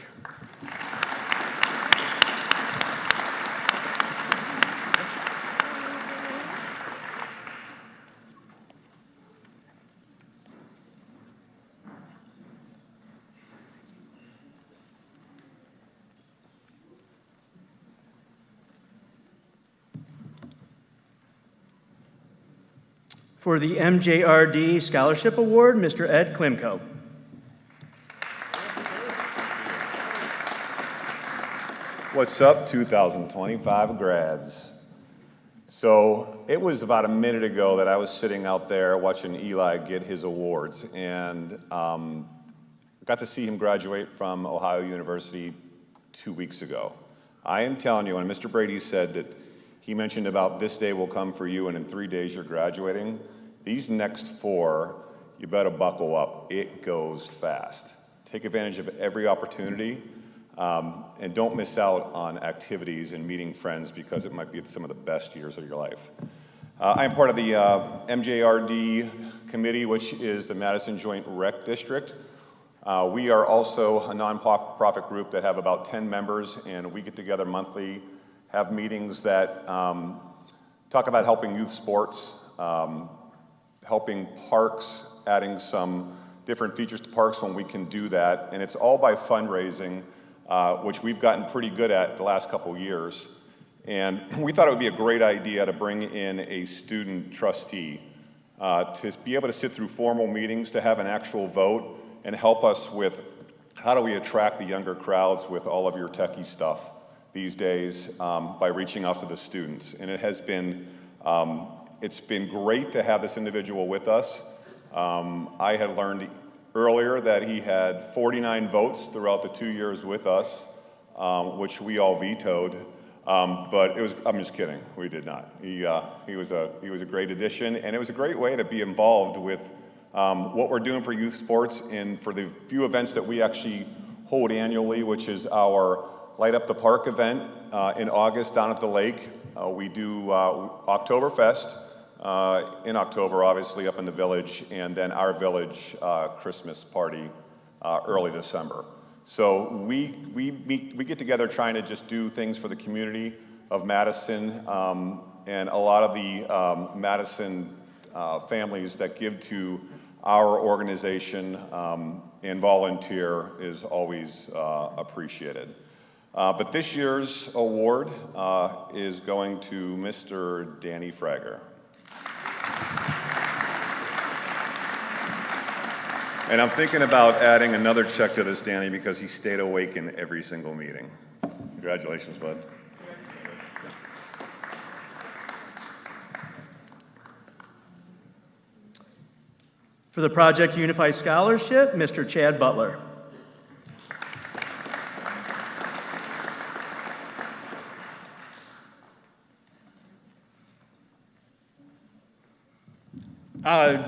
For the MJRD Scholarship Award, Mr. Ed Klimko. What's up, 2025 grads? So it was about a minute ago that I was sitting out there watching Eli get his awards, and got to see him graduate from Ohio University 2 weeks ago. I am telling you, when Mr. Brady said that he mentioned about this day will come for you and in 3 days you're graduating, these next 4, you better buckle up. It goes fast. Take advantage of every opportunity, and don't miss out on activities and meeting friends, because it might be some of the best years of your life. I am part of the MJRD committee, which is the Madison Joint Rec District. We are also a nonprofit group that have about 10 members, and we get together monthly, have meetings that talk about helping youth sports, helping parks, adding some different features to parks when we can do that. And it's all by fundraising, which we've gotten pretty good at the last couple years. And we thought it would be a great idea to bring in a student trustee to be able to sit through formal meetings, to have an actual vote, and help us with how do we attract the younger crowds with all of your techie stuff these days by reaching out to the students. And it has been, it's been great to have this individual with us. I had learned earlier that he had 49 votes throughout the 2 years with us, which we all vetoed. But it was, I'm just kidding, we did not. He was a great addition, and it was a great way to be involved with what we're doing for youth sports and for the few events that we actually hold annually, which is our Light Up the Park event in August down at the lake. We do Oktoberfest in October, obviously, up in the village, and then our village Christmas party early December. So we get together trying to just do things for the community of Madison, and a lot of the Madison families that give to our organization and volunteer is always appreciated. But this year's award is going to Mr. Danny Frager. And I'm thinking about adding another check to this, Danny, because he stayed awake in every single meeting. Congratulations, bud. For the Project Unifi Scholarship, Mr. Chad Butler.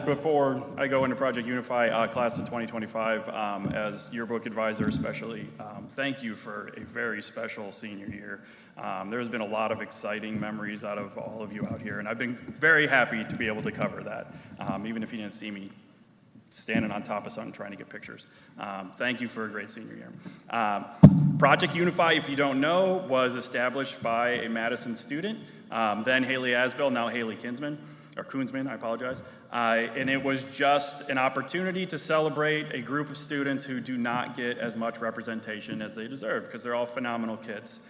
Before I go into Project Unifi, class of 2025, as yearbook advisor especially, thank you for a very special senior year. There's been a lot of exciting memories out of all of you out here, and I've been very happy to be able to cover that, even if you didn't see me standing on top of something trying to get pictures. Thank you for a great senior year. Project Unifi, if you don't know, was established by a Madison student, then Haley Asbell, now Haley Koonsman, I apologize. And it was just an opportunity to celebrate a group of students who do not get as much representation as they deserve, because they're all phenomenal kids.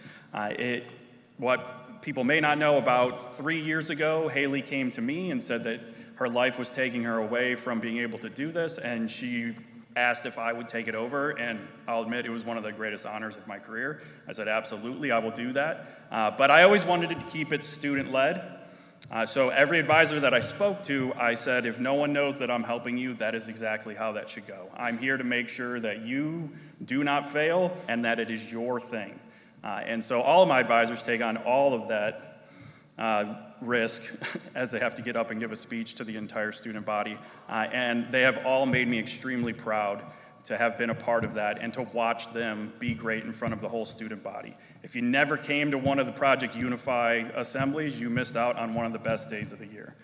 What people may not know, about 3 years ago, Haley came to me and said that her life was taking her away from being able to do this, and she asked if I would take it over, and I'll admit it was one of the greatest honors of my career. I said, absolutely, I will do that. But I always wanted to keep it student-led. So every advisor that I spoke to, I said, if no one knows that I'm helping you, that is exactly how that should go. I'm here to make sure that you do not fail and that it is your thing. And so all of my advisors take on all of that risk as they have to get up and give a speech to the entire student body. And they have all made me extremely proud to have been a part of that and to watch them be great in front of the whole student body. If you never came to one of the Project Unifi assemblies, you missed out on one of the best days of the year.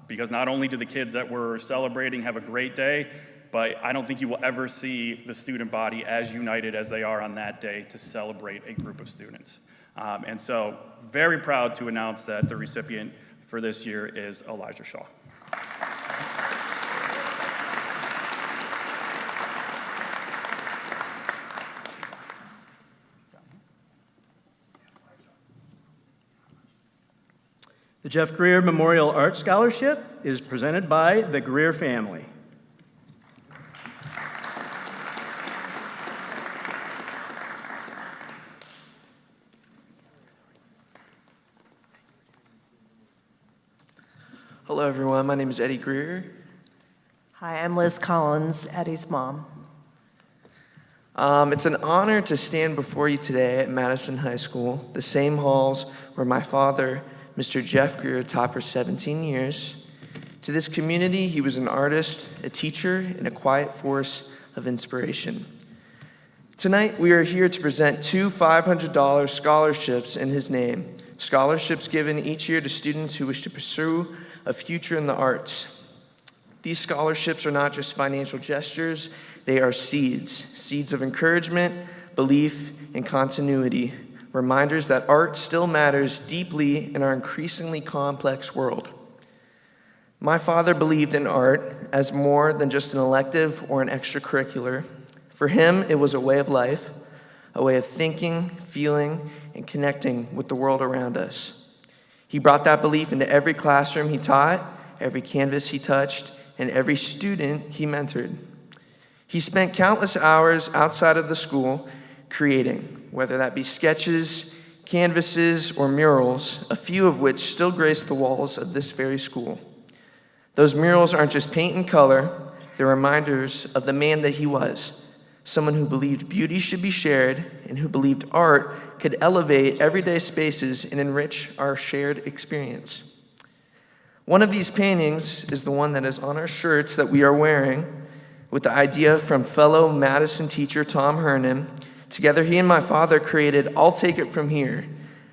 Because not only do the kids that we're celebrating have a great day, but I don't think you will ever see the student body as united as they are on that day to celebrate a group of students. And so, very proud to announce that the recipient for this year is Elijah Shaw. The Jeff Greer Memorial Art Scholarship is presented by the Greer family. Hello, everyone. My name is Eddie Greer. Hi, I'm Liz Collins, Eddie's mom. It's an honor to stand before you today at Madison High School, the same halls where my father, Mr. Jeff Greer, taught for 17 years. To this community, he was an artist, a teacher, and a quiet force of inspiration. Tonight, we are here to present two $500 scholarships in his name, scholarships given each year to students who wish to pursue a future in the arts. These scholarships are not just financial gestures, they are seeds of encouragement, belief, and continuity, reminders that art still matters deeply in our increasingly complex world. My father believed in art as more than just an elective or an extracurricular. For him, it was a way of life, a way of thinking, feeling, and connecting with the world around us. He brought that belief into every classroom he taught, every canvas he touched, and every student he mentored. He spent countless hours outside of the school creating, whether that be sketches, canvases, or murals, a few of which still grace the walls of this very school. Those murals aren't just paint and color, they're reminders of the man that he was, someone who believed beauty should be shared and who believed art could elevate everyday spaces and enrich our shared experience. One of these paintings is the one that is on our shirts that we are wearing, with the idea from fellow Madison teacher Tom Hernan. Together, he and my father created I'll Take It From Here,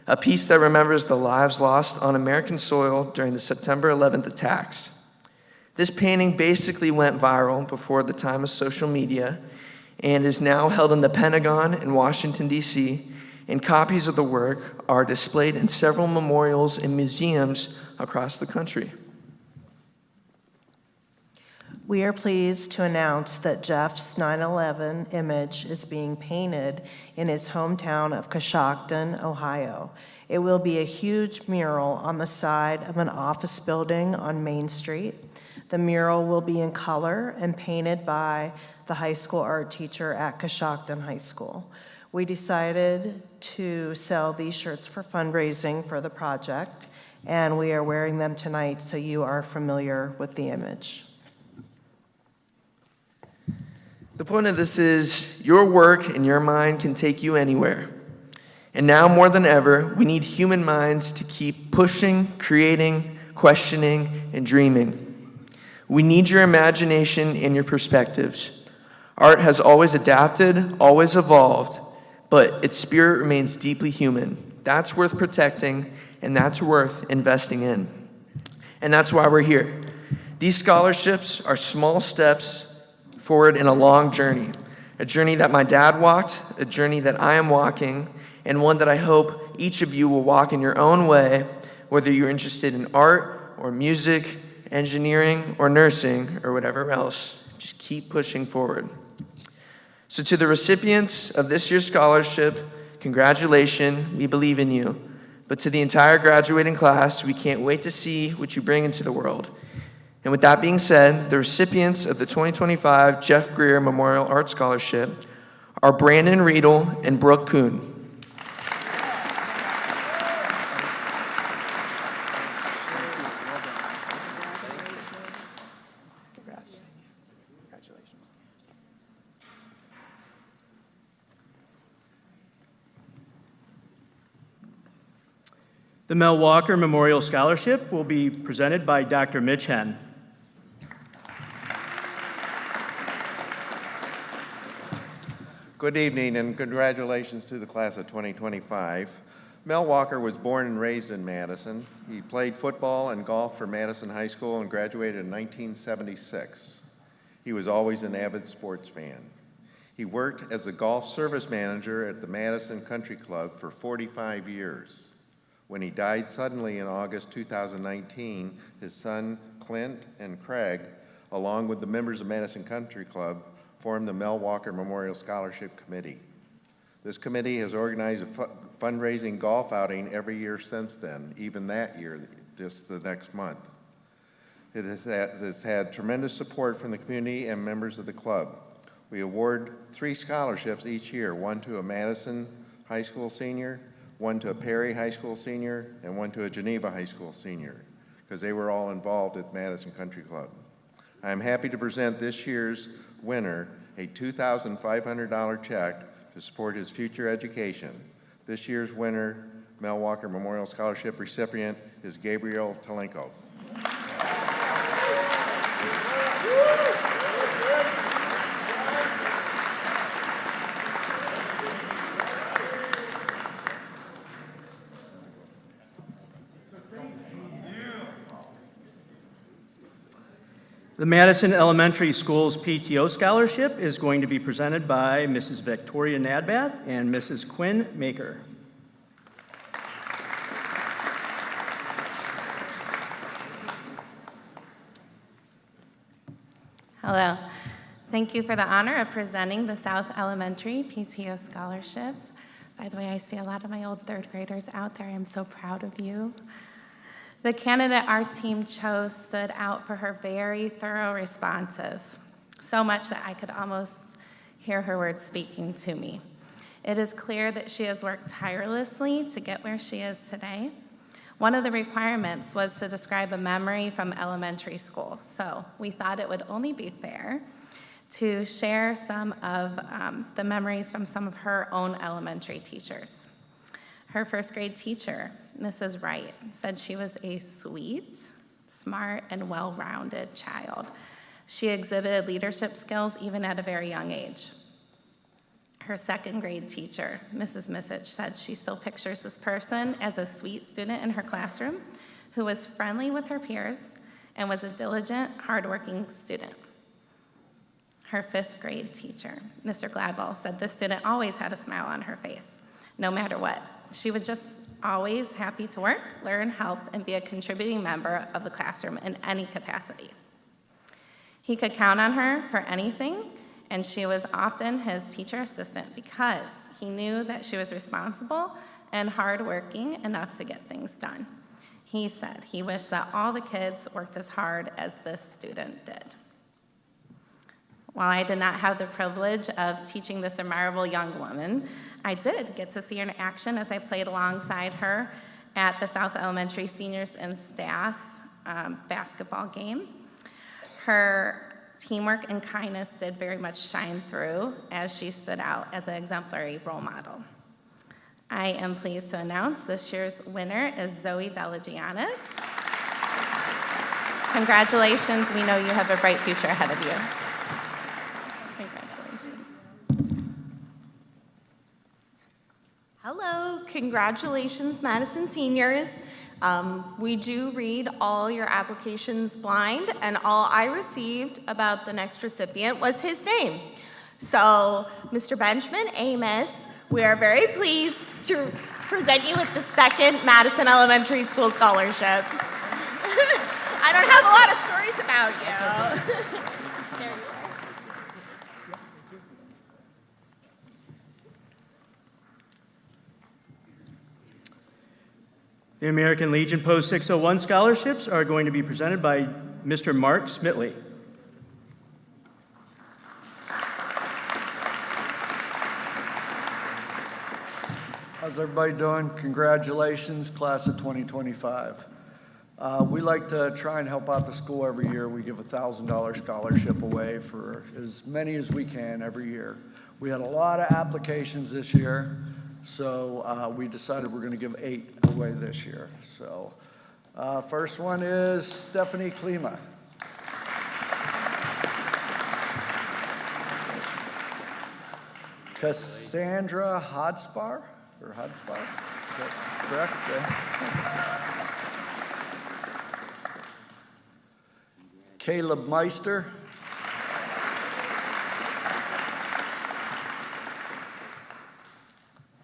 a piece that remembers the lives lost on American soil during the September 11th attacks. This painting basically went viral before the time of social media and is now held in the Pentagon in Washington, D.C., and copies of the work are displayed in several memorials and museums across the country. We are pleased to announce that Jeff's 9/11 image is being painted in his hometown of Coshocton, Ohio. It will be a huge mural on the side of an office building on Main Street. The mural will be in color and painted by the high school art teacher at Coshocton High School. We decided to sell these shirts for fundraising for the project, and we are wearing them tonight so you are familiar with the image. The point of this is your work and your mind can take you anywhere. And now more than ever, we need human minds to keep pushing, creating, questioning, and dreaming. We need your imagination and your perspectives. Art has always adapted, always evolved, but its spirit remains deeply human. That's worth protecting, and that's worth investing in. And that's why we're here. These scholarships are small steps forward in a long journey, a journey that my dad walked, a journey that I am walking, and one that I hope each of you will walk in your own way, whether you're interested in art or music, engineering or nursing or whatever else. Just keep pushing forward. So to the recipients of this year's scholarship, congratulations, we believe in you. But to the entire graduating class, we can't wait to see what you bring into the world. And with that being said, the recipients of the 2025 Jeff Greer Memorial Art Scholarship are Brandon Riedel and Brooke Kuhn. The Mel Walker Memorial Scholarship will be presented by Dr. Mitch Henn. Good evening and congratulations to the class of 2025. Mel Walker was born and raised in Madison. He played football and golf for Madison High School and graduated in 1976. He was always an avid sports fan. He worked as a golf service manager at the Madison Country Club for 45 years. When he died suddenly in August 2019, his son Clint and Craig, along with the members of Madison Country Club, formed the Mel Walker Memorial Scholarship Committee. This committee has organized a fundraising golf outing every year since then, even that year, just the next month. It has had tremendous support from the community and members of the club. We award 3 scholarships each year, one to a Madison High School senior, one to a Perry High School senior, and one to a Geneva High School senior, because they were all involved at Madison Country Club. I am happy to present this year's winner a $2,500 check to support his future education. This year's winner, Mel Walker Memorial Scholarship recipient, is Gabriel Talenko. The Madison Elementary School's PTO Scholarship is going to be presented by Mrs. Victoria Nadbath and Mrs. Quinn Maker. Hello. Thank you for the honor of presenting the South Elementary PTO Scholarship. By the way, I see a lot of my old third graders out there. I'm so proud of you. The candidate our team chose stood out for her very thorough responses, so much that I could almost hear her words speaking to me. It is clear that she has worked tirelessly to get where she is today. One of the requirements was to describe a memory from elementary school, so we thought it would only be fair to share some of the memories from some of her own elementary teachers. Her first grade teacher, Mrs. Wright, said she was a sweet, smart, and well-rounded child. She exhibited leadership skills even at a very young age. Her second grade teacher, Mrs. Misich, said she still pictures this person as a sweet student in her classroom who was friendly with her peers and was a diligent, hardworking student. Her fifth grade teacher, Mr. Gladwell, said this student always had a smile on her face, no matter what. She was just always happy to work, learn, help, and be a contributing member of the classroom in any capacity. He could count on her for anything, and she was often his teacher assistant because he knew that she was responsible and hardworking enough to get things done. He said he wished that all the kids worked as hard as this student did. While I did not have the privilege of teaching this admirable young woman, I did get to see her in action as I played alongside her at the South Elementary Seniors and Staff basketball game. Her teamwork and kindness did very much shine through as she stood out as an exemplary role model. I am pleased to announce this year's winner is Zoe Delagianis. Congratulations, we know you have a bright future ahead of you. Hello, congratulations, Madison seniors. We do read all your applications blind, and all I received about the next recipient was his name. So, Mr. Benjamin Amos, we are very pleased to present you with the second Madison Elementary School Scholarship. I don't have a lot of stories about you. There you are. The American Legion Post 601 scholarships are going to be presented by Mr. Mark Smitley. How's everybody doing? Congratulations, class of 2025. We like to try and help out the school every year. We give a $1,000 scholarship away for as many as we can every year. We had a lot of applications this year, so we decided we're going to give 8 away this year. So first one is Stephanie Klima. Cassandra Hodspar, or Hodspar, is that correct? Caleb Meister.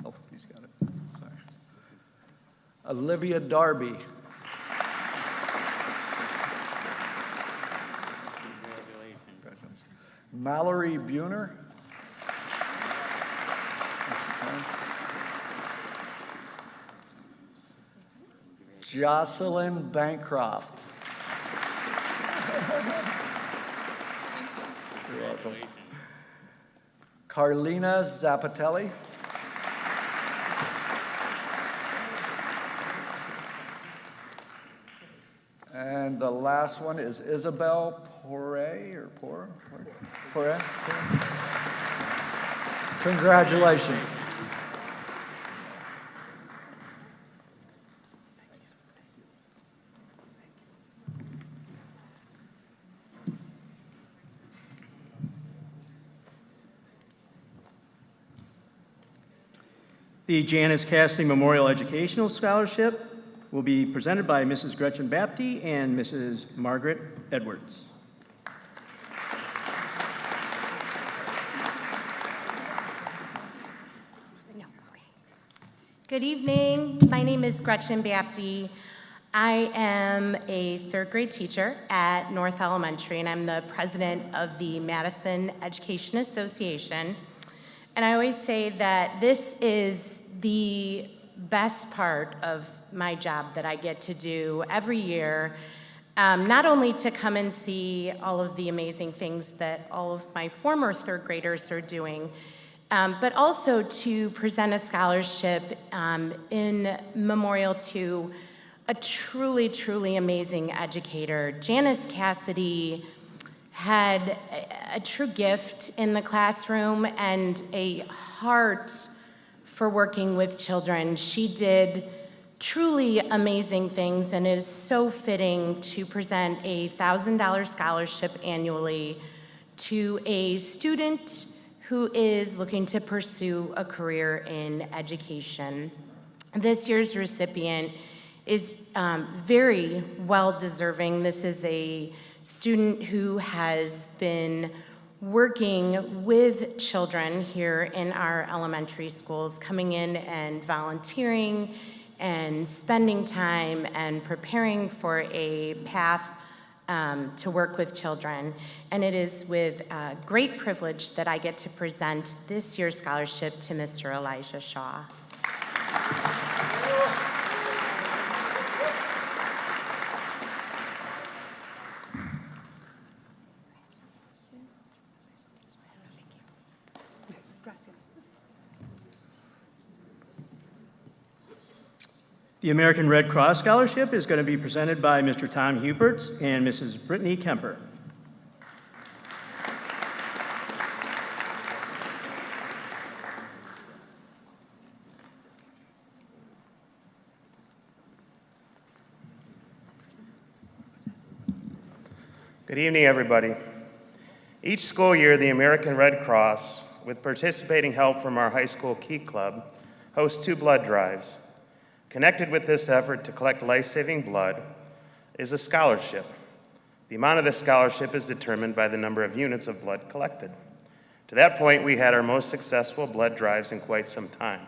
Oh, he's got it, sorry. Olivia Darby. Mallory Buhner. Jocelyn Bancroft. You're welcome. Carlina Zappatelli. And the last one is Isabel Poire. Congratulations. The Janice Casting Memorial Educational Scholarship will be presented by Mrs. Gretchen Bapty and Mrs. Margaret Edwards. Good evening. My name is Gretchen Bapty. I am a third grade teacher at North Elementary, and I'm the president of the Madison Education Association. And I always say that this is the best part of my job that I get to do every year, not only to come and see all of the amazing things that all of my former third graders are doing, but also to present a scholarship in memorial to a truly, truly amazing educator. Janice Cassidy had a true gift in the classroom and a heart for working with children. She did truly amazing things, and it is so fitting to present a $1,000 scholarship annually to a student who is looking to pursue a career in education. This year's recipient is very well deserving. This is a student who has been working with children here in our elementary schools, coming in and volunteering and spending time and preparing for a path to work with children. And it is with great privilege that I get to present this year's scholarship to Mr. Elijah Shaw. The American Red Cross Scholarship is going to be presented by Mr. Tom Huberts and Mrs. Brittany Kemper. Good evening, everybody. Each school year, the American Red Cross, with participating help from our high school Key Club, hosts 2 blood drives. Connected with this effort to collect life-saving blood is a scholarship. The amount of this scholarship is determined by the number of units of blood collected. To that point, we had our most successful blood drives in quite some time,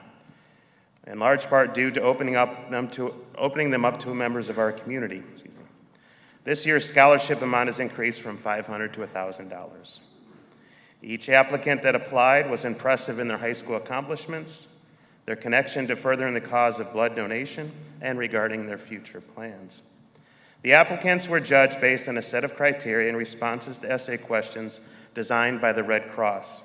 in large part due to opening them up to members of our community. This year's scholarship amount has increased from $500 to $1,000. Each applicant that applied was impressive in their high school accomplishments, their connection to furthering the cause of blood donation, and regarding their future plans. The applicants were judged based on a set of criteria and responses to essay questions designed by the Red Cross.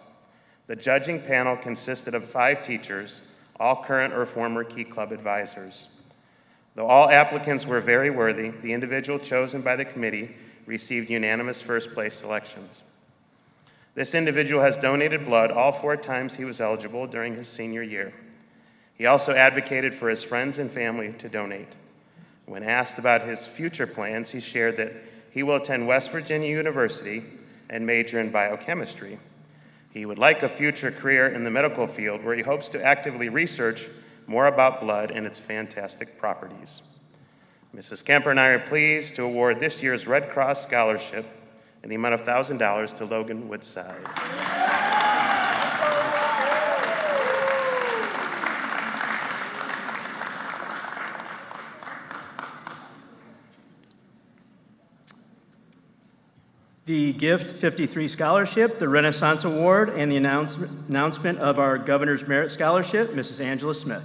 The judging panel consisted of 5 teachers, all current or former Key Club advisors. Though all applicants were very worthy, the individual chosen by the committee received unanimous first-place selections. This individual has donated blood all 4 times he was eligible during his senior year. He also advocated for his friends and family to donate. When asked about his future plans, he shared that he will attend West Virginia University and major in biochemistry. He would like a future career in the medical field where he hopes to actively research more about blood and its fantastic properties. Mrs. Kemper and I are pleased to award this year's Red Cross Scholarship in the amount of $1,000 to Logan Woodside. The Gift 53 Scholarship, the Renaissance Award, and the announcement of our Governor's Merit Scholarship, Mrs. Angela Smith.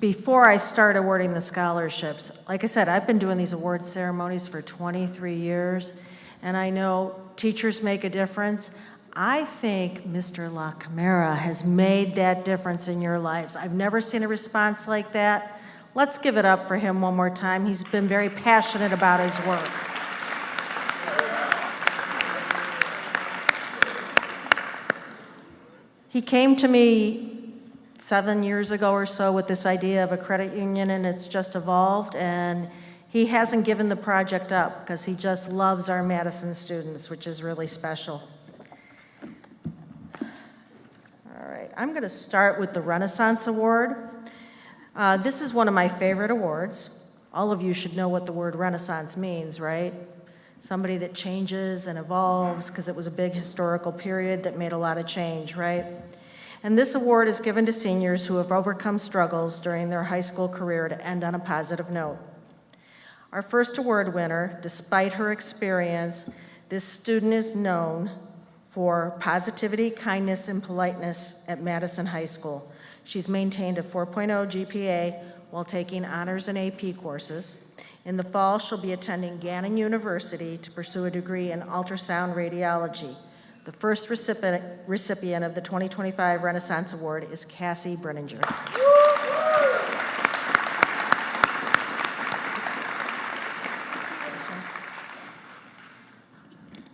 Before I start awarding the scholarships, like I said, I've been doing these award ceremonies for 23 years, and I know teachers make a difference. I think Mr. La Camara has made that difference in your lives. I've never seen a response like that. Let's give it up for him one more time. He's been very passionate about his work. He came to me 7 years ago or so with this idea of a credit union, and it's just evolved, and he hasn't given the project up because he just loves our Madison students, which is really special. All right, I'm going to start with the Renaissance Award. This is one of my favorite awards. All of you should know what the word Renaissance means, right? Somebody that changes and evolves because it was a big historical period that made a lot of change, right? And this award is given to seniors who have overcome struggles during their high school career to end on a positive note. Our first award winner, despite her experience, this student is known for positivity, kindness, and politeness at Madison High School. She's maintained a 4.0 GPA while taking honors and AP courses. In the fall, she'll be attending Gada University to pursue a degree in ultrasound radiology. The first recipient of the 2025 Renaissance Award is Cassie Brenninger.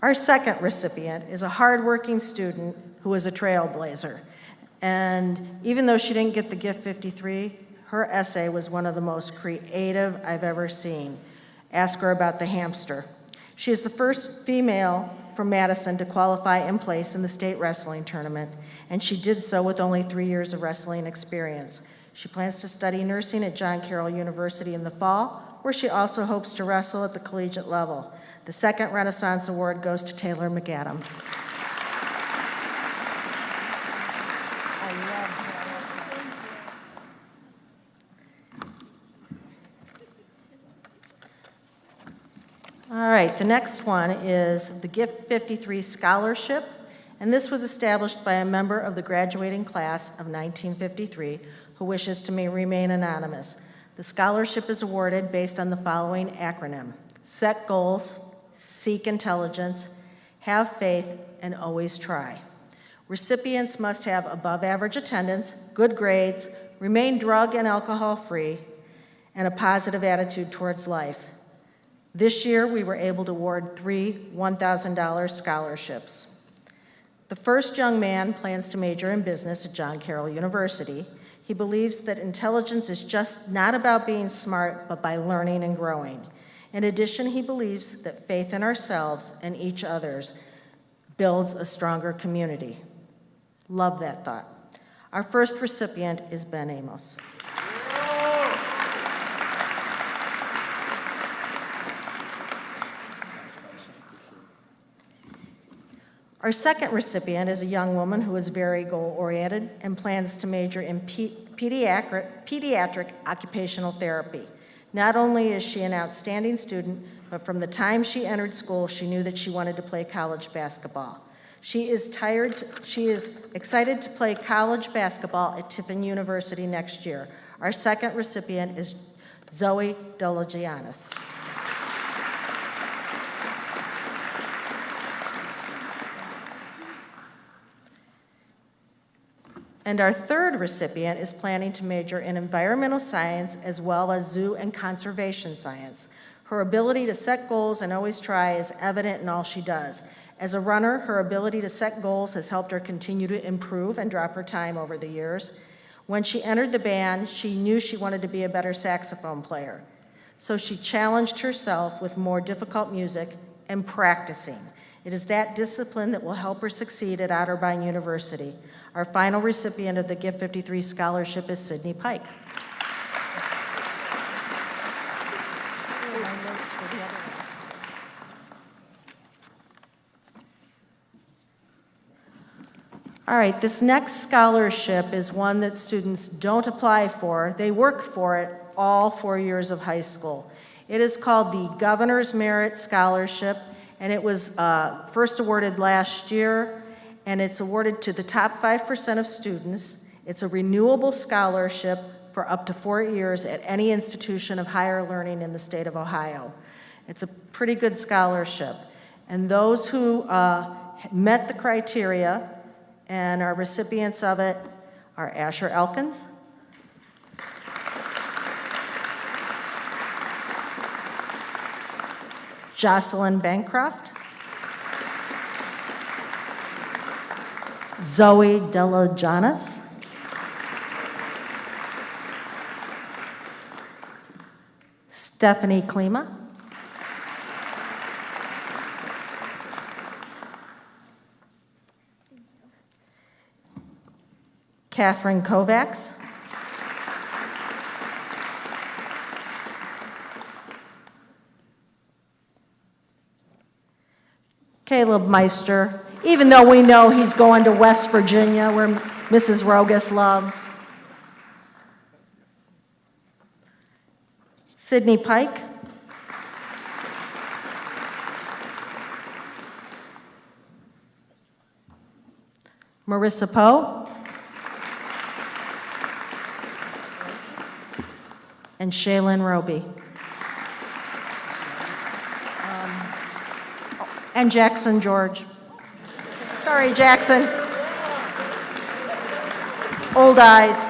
Our second recipient is a hardworking student who is a trailblazer. And even though she didn't get the Gift 53, her essay was one of the most creative I've ever seen. Ask her about the hamster. She is the first female from Madison to qualify and place in the state wrestling tournament, and she did so with only 3 years of wrestling experience. She plans to study nursing at John Carroll University in the fall, where she also hopes to wrestle at the collegiate level. The second Renaissance Award goes to Taylor McAdam. All right, the next one is the Gift 53 Scholarship, and this was established by a member of the graduating class of 1953 who wishes to remain anonymous. The scholarship is awarded based on the following acronym: set goals, seek intelligence, have faith, and always try. Recipients must have above average attendance, good grades, remain drug and alcohol free, and a positive attitude towards life. This year, we were able to award 3 $1,000 scholarships. The first young man plans to major in business at John Carroll University. He believes that intelligence is just not about being smart, but by learning and growing. In addition, he believes that faith in ourselves and each other's builds a stronger community. Love that thought. Our first recipient is Ben Amos. Our second recipient is a young woman who is very goal-oriented and plans to major in pediatric occupational therapy. Not only is she an outstanding student, but from the time she entered school, she knew that she wanted to play college basketball. She is excited to play college basketball at Tiffin University next year. Our second recipient is Zoe Delagianis. And our third recipient is planning to major in environmental science as well as zoo and conservation science. Her ability to set goals and always try is evident in all she does. As a runner, her ability to set goals has helped her continue to improve and drop her time over the years. When she entered the band, she knew she wanted to be a better saxophone player. So she challenged herself with more difficult music and practicing. It is that discipline that will help her succeed at Otterbein University. Our final recipient of the Gift 53 Scholarship is Sydney Pike. All right, this next scholarship is one that students don't apply for. They work for it all 4 years of high school. It is called the Governor's Merit Scholarship, and it was first awarded last year, and it's awarded to the top 5% of students. It's a renewable scholarship for up to 4 years at any institution of higher learning in the state of Ohio. It's a pretty good scholarship. And those who met the criteria and are recipients of it are Asher Elkins, Jocelyn Bancroft, Zoe Delajanis, Stephanie Klima, Catherine Kovacs, Caleb Meister, even though we know he's going to West Virginia where Mrs. Rogas loves. Sydney Pike, Marissa Poe, and Shaylin Roby. And Jackson George. Sorry, Jackson. Old eyes.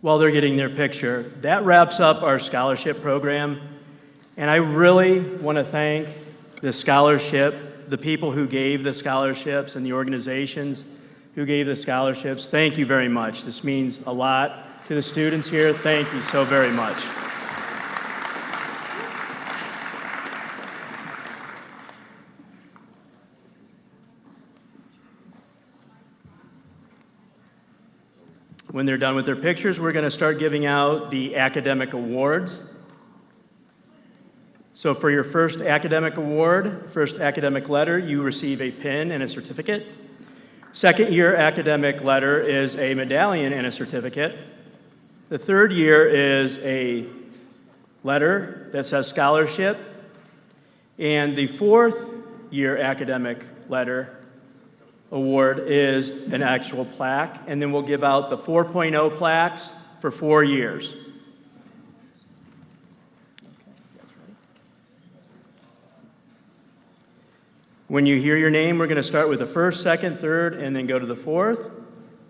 While they're getting their picture, that wraps up our scholarship program. And I really want to thank the scholarship, the people who gave the scholarships and the organizations who gave the scholarships. Thank you very much. This means a lot to the students here. Thank you so very much. When they're done with their pictures, we're going to start giving out the academic awards. So for your first academic award, first academic letter, you receive a pin and a certificate. Second year academic letter is a medallion and a certificate. The third year is a letter that says scholarship. And the fourth year academic letter award is an actual plaque, and then we'll give out the 4.0 plaques for 4 years. When you hear your name, we're going to start with the first, second, third, and then go to the fourth,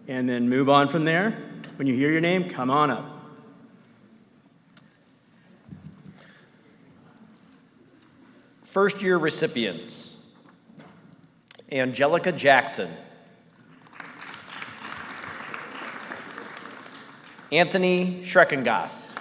and then move on from there. When you hear your name, come on up. First year recipients. Angelica Jackson, Anthony Schreckengass,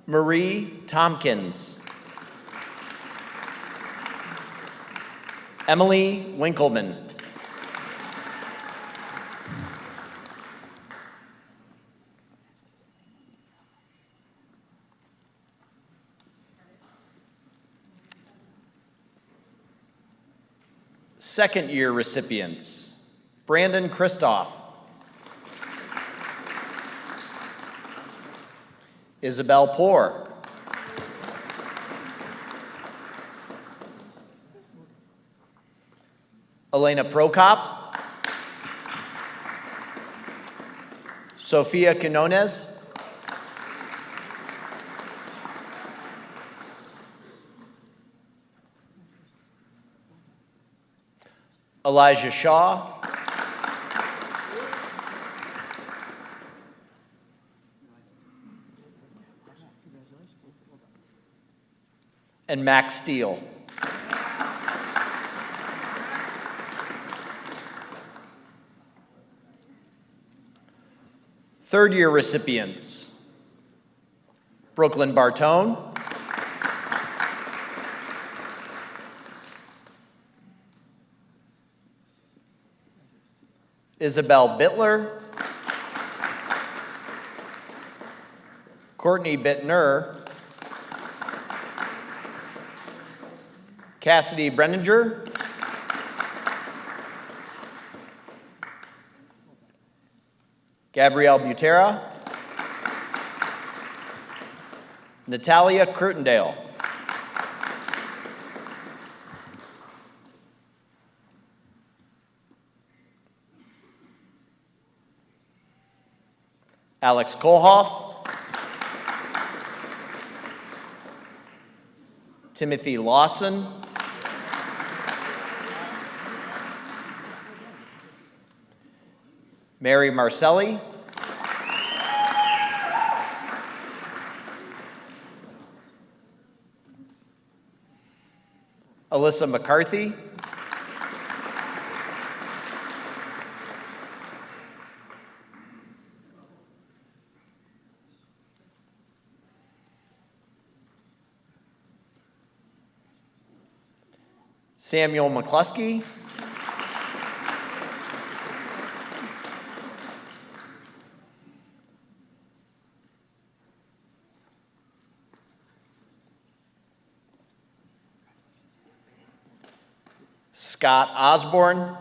Marie Tompkins, Emily Winkleman, second year recipients, Brandon Kristoff, Isabel Poor, Elena Prokop, Sofia Quinones, Elijah Shaw, and Max Steele. Third-year recipients: Brooklyn Bartone, Isabel Bittler, Courtney Bittner, Cassidy Brenninger, Gabrielle Butera, Natalia Krutendale, Alex Kolhoff, Timothy Lawson, Mary Marcelli, Alyssa McCarthy, Samuel McCluskey, Scott Osborne,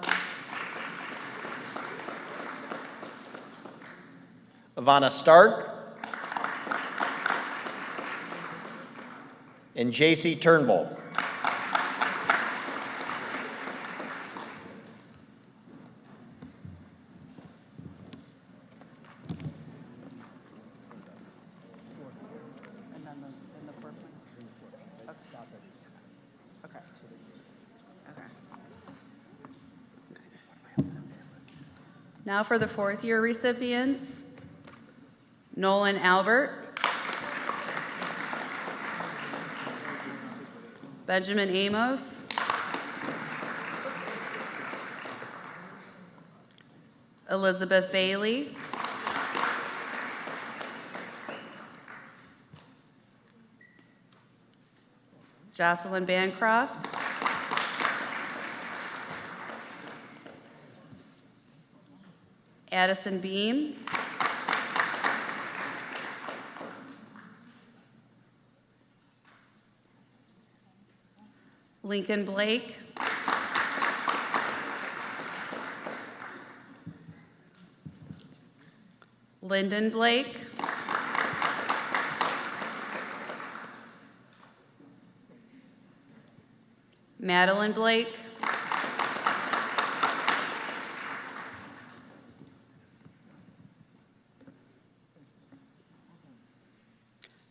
Ivana Stark, and JC Turnbull. Now for the fourth-year recipients: Nolan Albert, Benjamin Amos, Elizabeth Bailey, Jocelyn Bancroft, Addison Beam, Lincoln Blake, Lyndon Blake, Madeline Blake,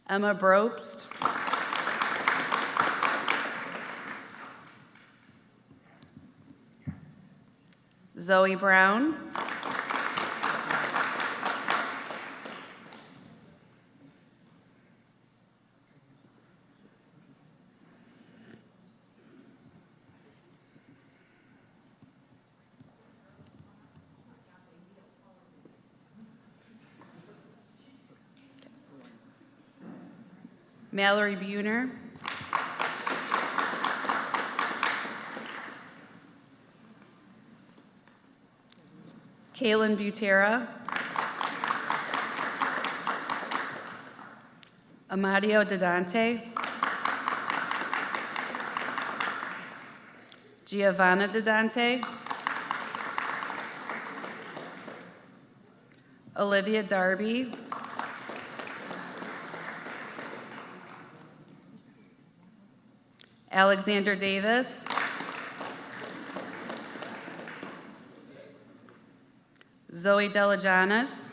Emma Brobst, Zoe Brown, Mallory Buhner, Kaylin Butera, Amadio Dadante, Giovanna Dadante, Olivia Darby, Alexander Davis, Zoe Delajanis,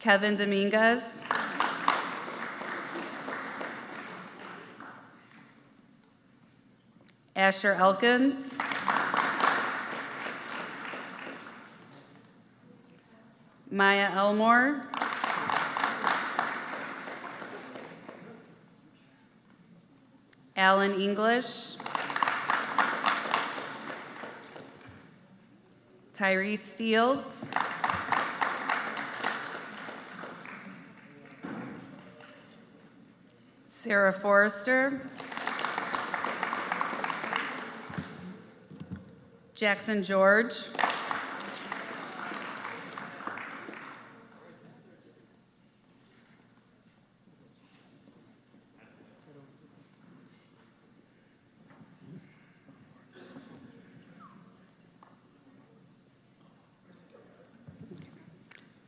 Kevin Dominguez, Asher Elkins, Maya Elmore, Alan English, Tyrese Fields, Sarah Forrester, Jackson George,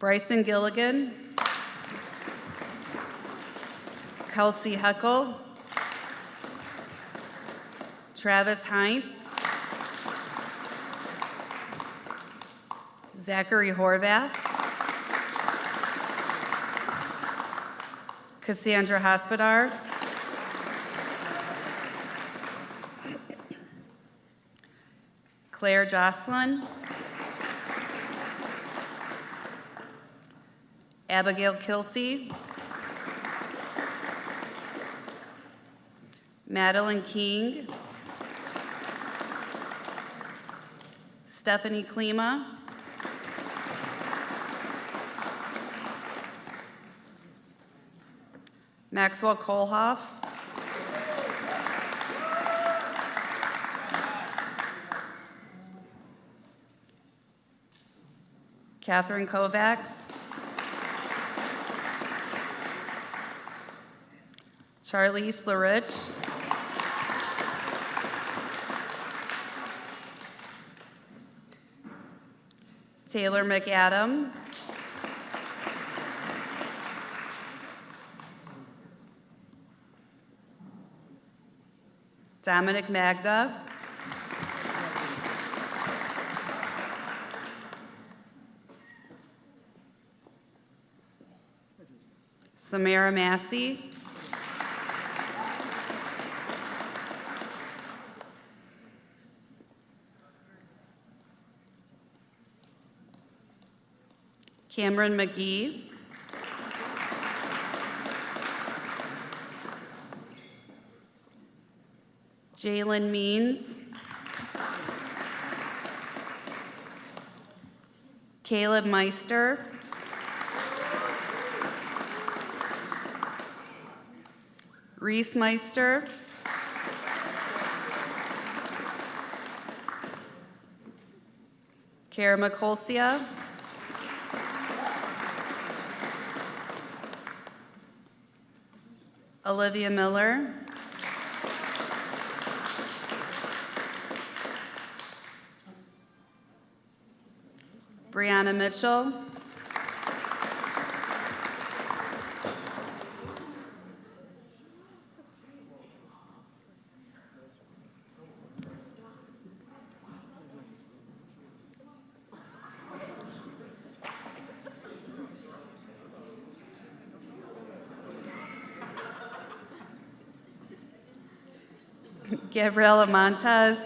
Bryson Gilligan, Kelsey Heckel, Travis Heinz, Zachary Horvath, Cassandra Hospodar, Claire Jocelyn, Abigail Kilty, Madeline King, Stephanie Klima, Maxwell Kohlhoff, Catherine Kovacs, Charlize LaRich, Taylor McAdam, Dominic Magda, Samara Massey, Cameron McGee, Jalen Means, Caleb Meister, Reese Meister, Kara McColsia, Olivia Miller, Brianna Mitchell, Gabriela Montez,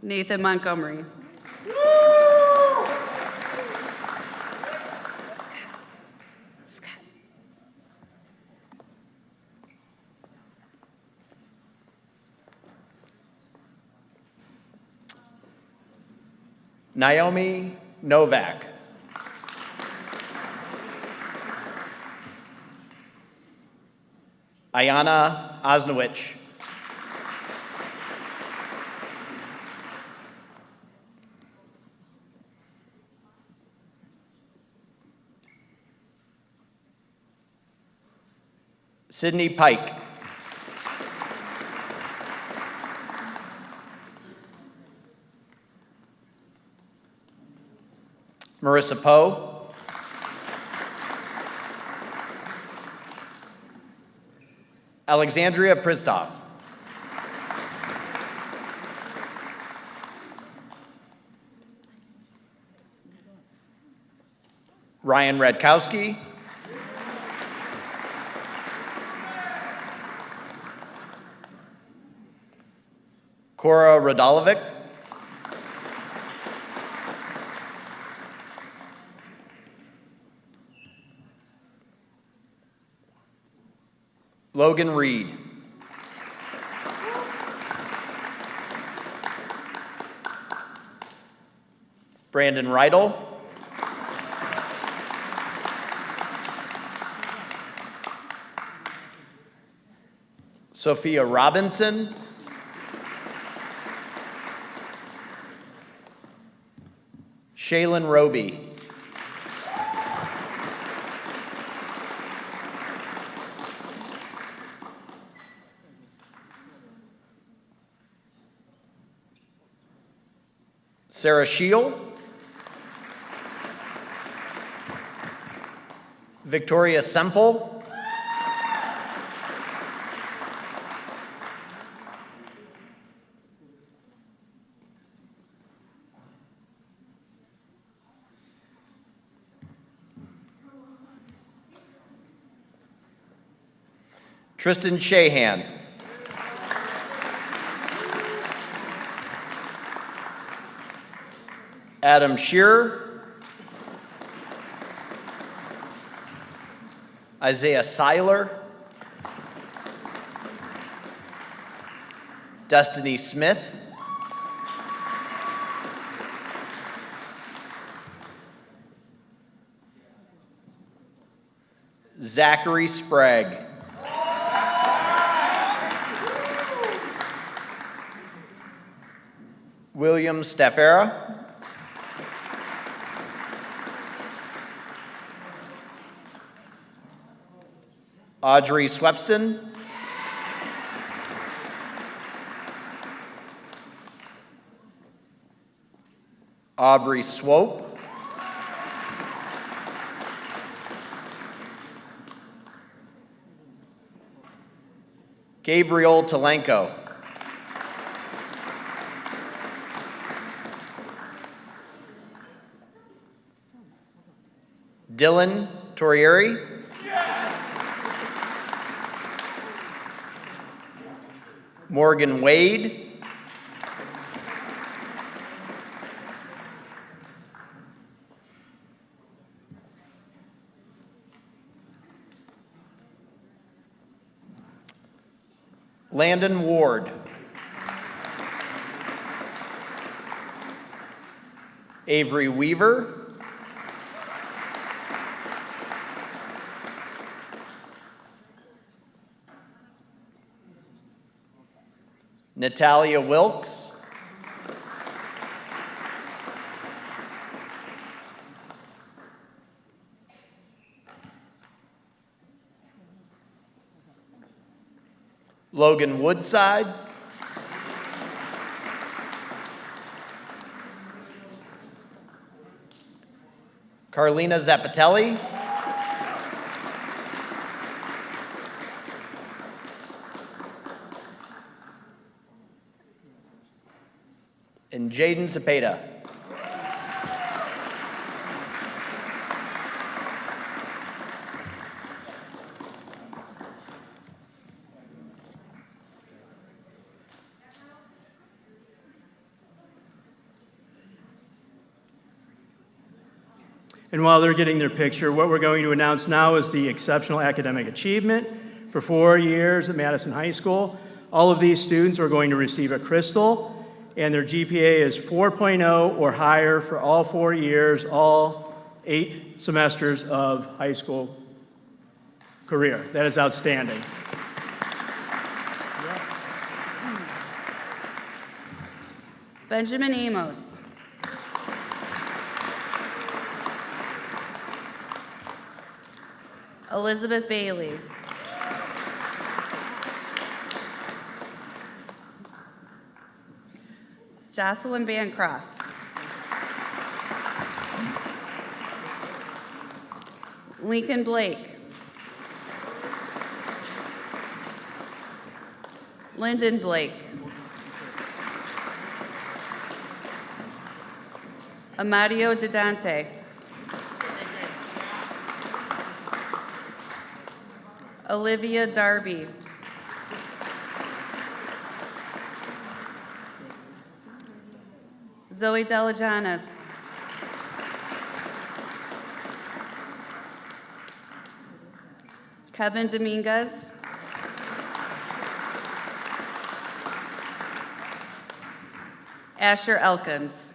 Nathan Montgomery. Naomi Novak. Ayana Osnowich. Sydney Pike. Marissa Poe. Alexandria Pristoff. Ryan Radkowski. Cora Radalovic. Logan Reed. Brandon Reidel. Sophia Robinson. Shaylin Roby. Sarah Scheel. Victoria Semple. Tristan Shahan. Adam Shearer. Isaiah Seiler. Destiny Smith. Zachary Sprague. William Staffera. Audrey Swepston. Aubrey Swope. Gabriel Talenko. Dylan Torieri. Morgan Wade. Landon Ward. Avery Weaver. Natalia Wilkes. Logan Woodside. Carlina Zappatelli. And Jaden Zepeda. And while they're getting their picture, what we're going to announce now is the exceptional academic achievement for 4 years at Madison High School. All of these students are going to receive a crystal, and their GPA is 4.0 or higher for all 4 years, all 8 semesters of high school career. That is outstanding. Benjamin Amos. Elizabeth Bailey. Jocelyn Bancroft. Lincoln Blake. Lyndon Blake. Amadio Dedante. Olivia Darby. Zoe Delajanis. Kevin Dominguez. Asher Elkins.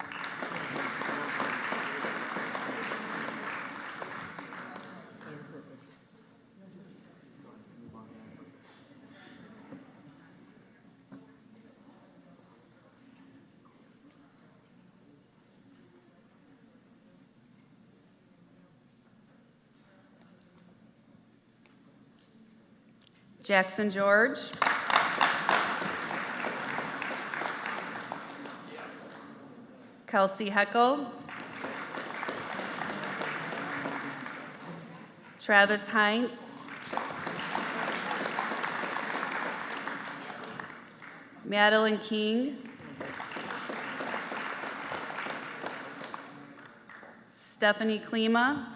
Jackson George. Kelsey Heckel. Travis Heinz. Madeline King. Stephanie Klima.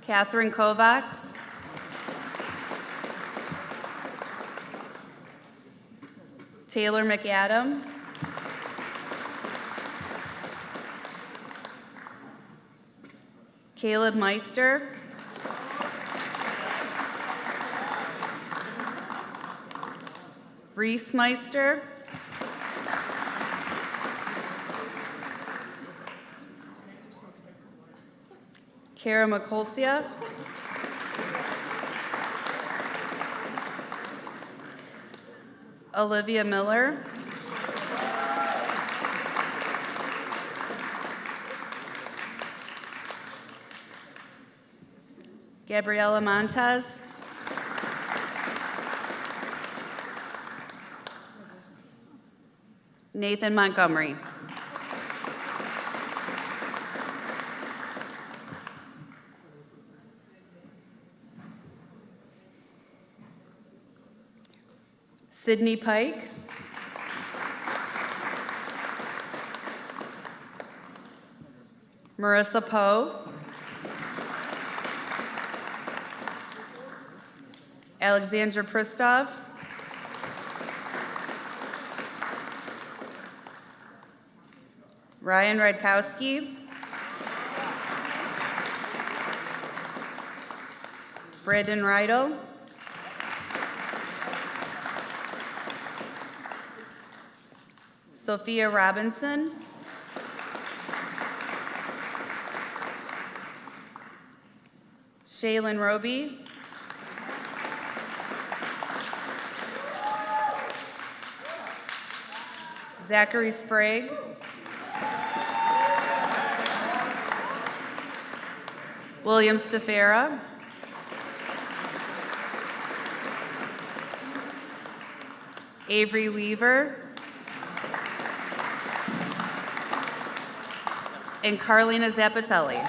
Catherine Kovacs. Taylor McAdam. Caleb Meister. Reese Meister. Kara McColsia. Olivia Miller. Gabriela Montez. Nathan Montgomery. Sydney Pike. Marissa Poe. Alexandra Pristov. Ryan Radkowski. Brandon Rydell. Sophia Robinson. Shaylin Roby. Zachary Sprague. William Stafera. Avery Weaver. And Carlina Zappatelli.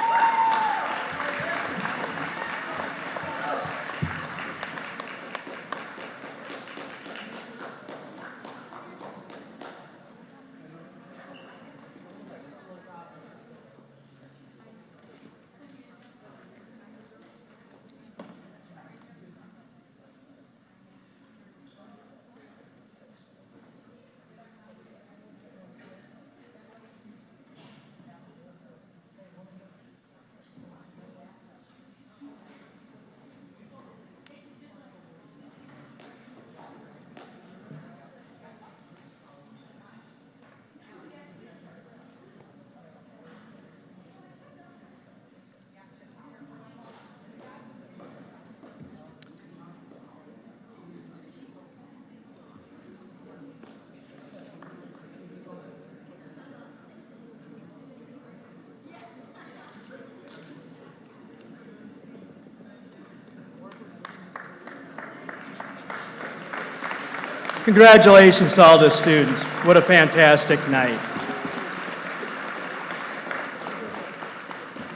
Congratulations to all the students. What a fantastic night.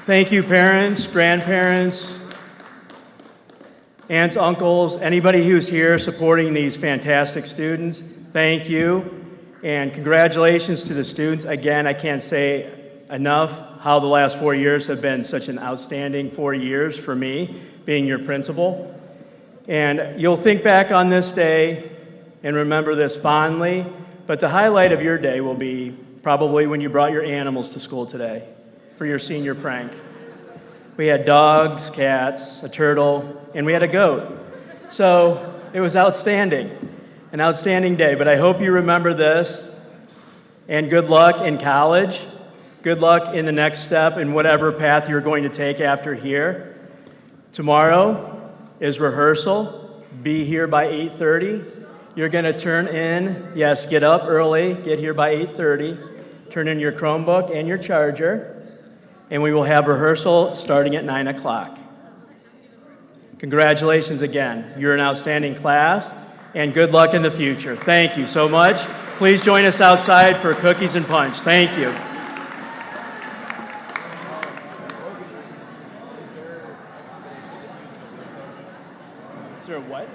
Thank you, parents, grandparents, aunts, uncles, anybody who's here supporting these fantastic students, thank you. And congratulations to the students. Again, I can't say enough how the last 4 years have been such an outstanding 4 years for me, being your principal. And you'll think back on this day and remember this fondly, but the highlight of your day will be probably when you brought your animals to school today for your senior prank. We had dogs, cats, a turtle, and we had a goat. So it was outstanding, an outstanding day. But I hope you remember this, and good luck in college. Good luck in the next step in whatever path you're going to take after here. Tomorrow is rehearsal. Be here by 8:30. You're going to turn in, yes, get up early, get here by 8:30, turn in your Chromebook and your charger, and we will have rehearsal starting at 9 o'clock. Congratulations again. You're an outstanding class, and good luck in the future. Thank you so much. Please join us outside for cookies and punch. Thank you. Is there a what?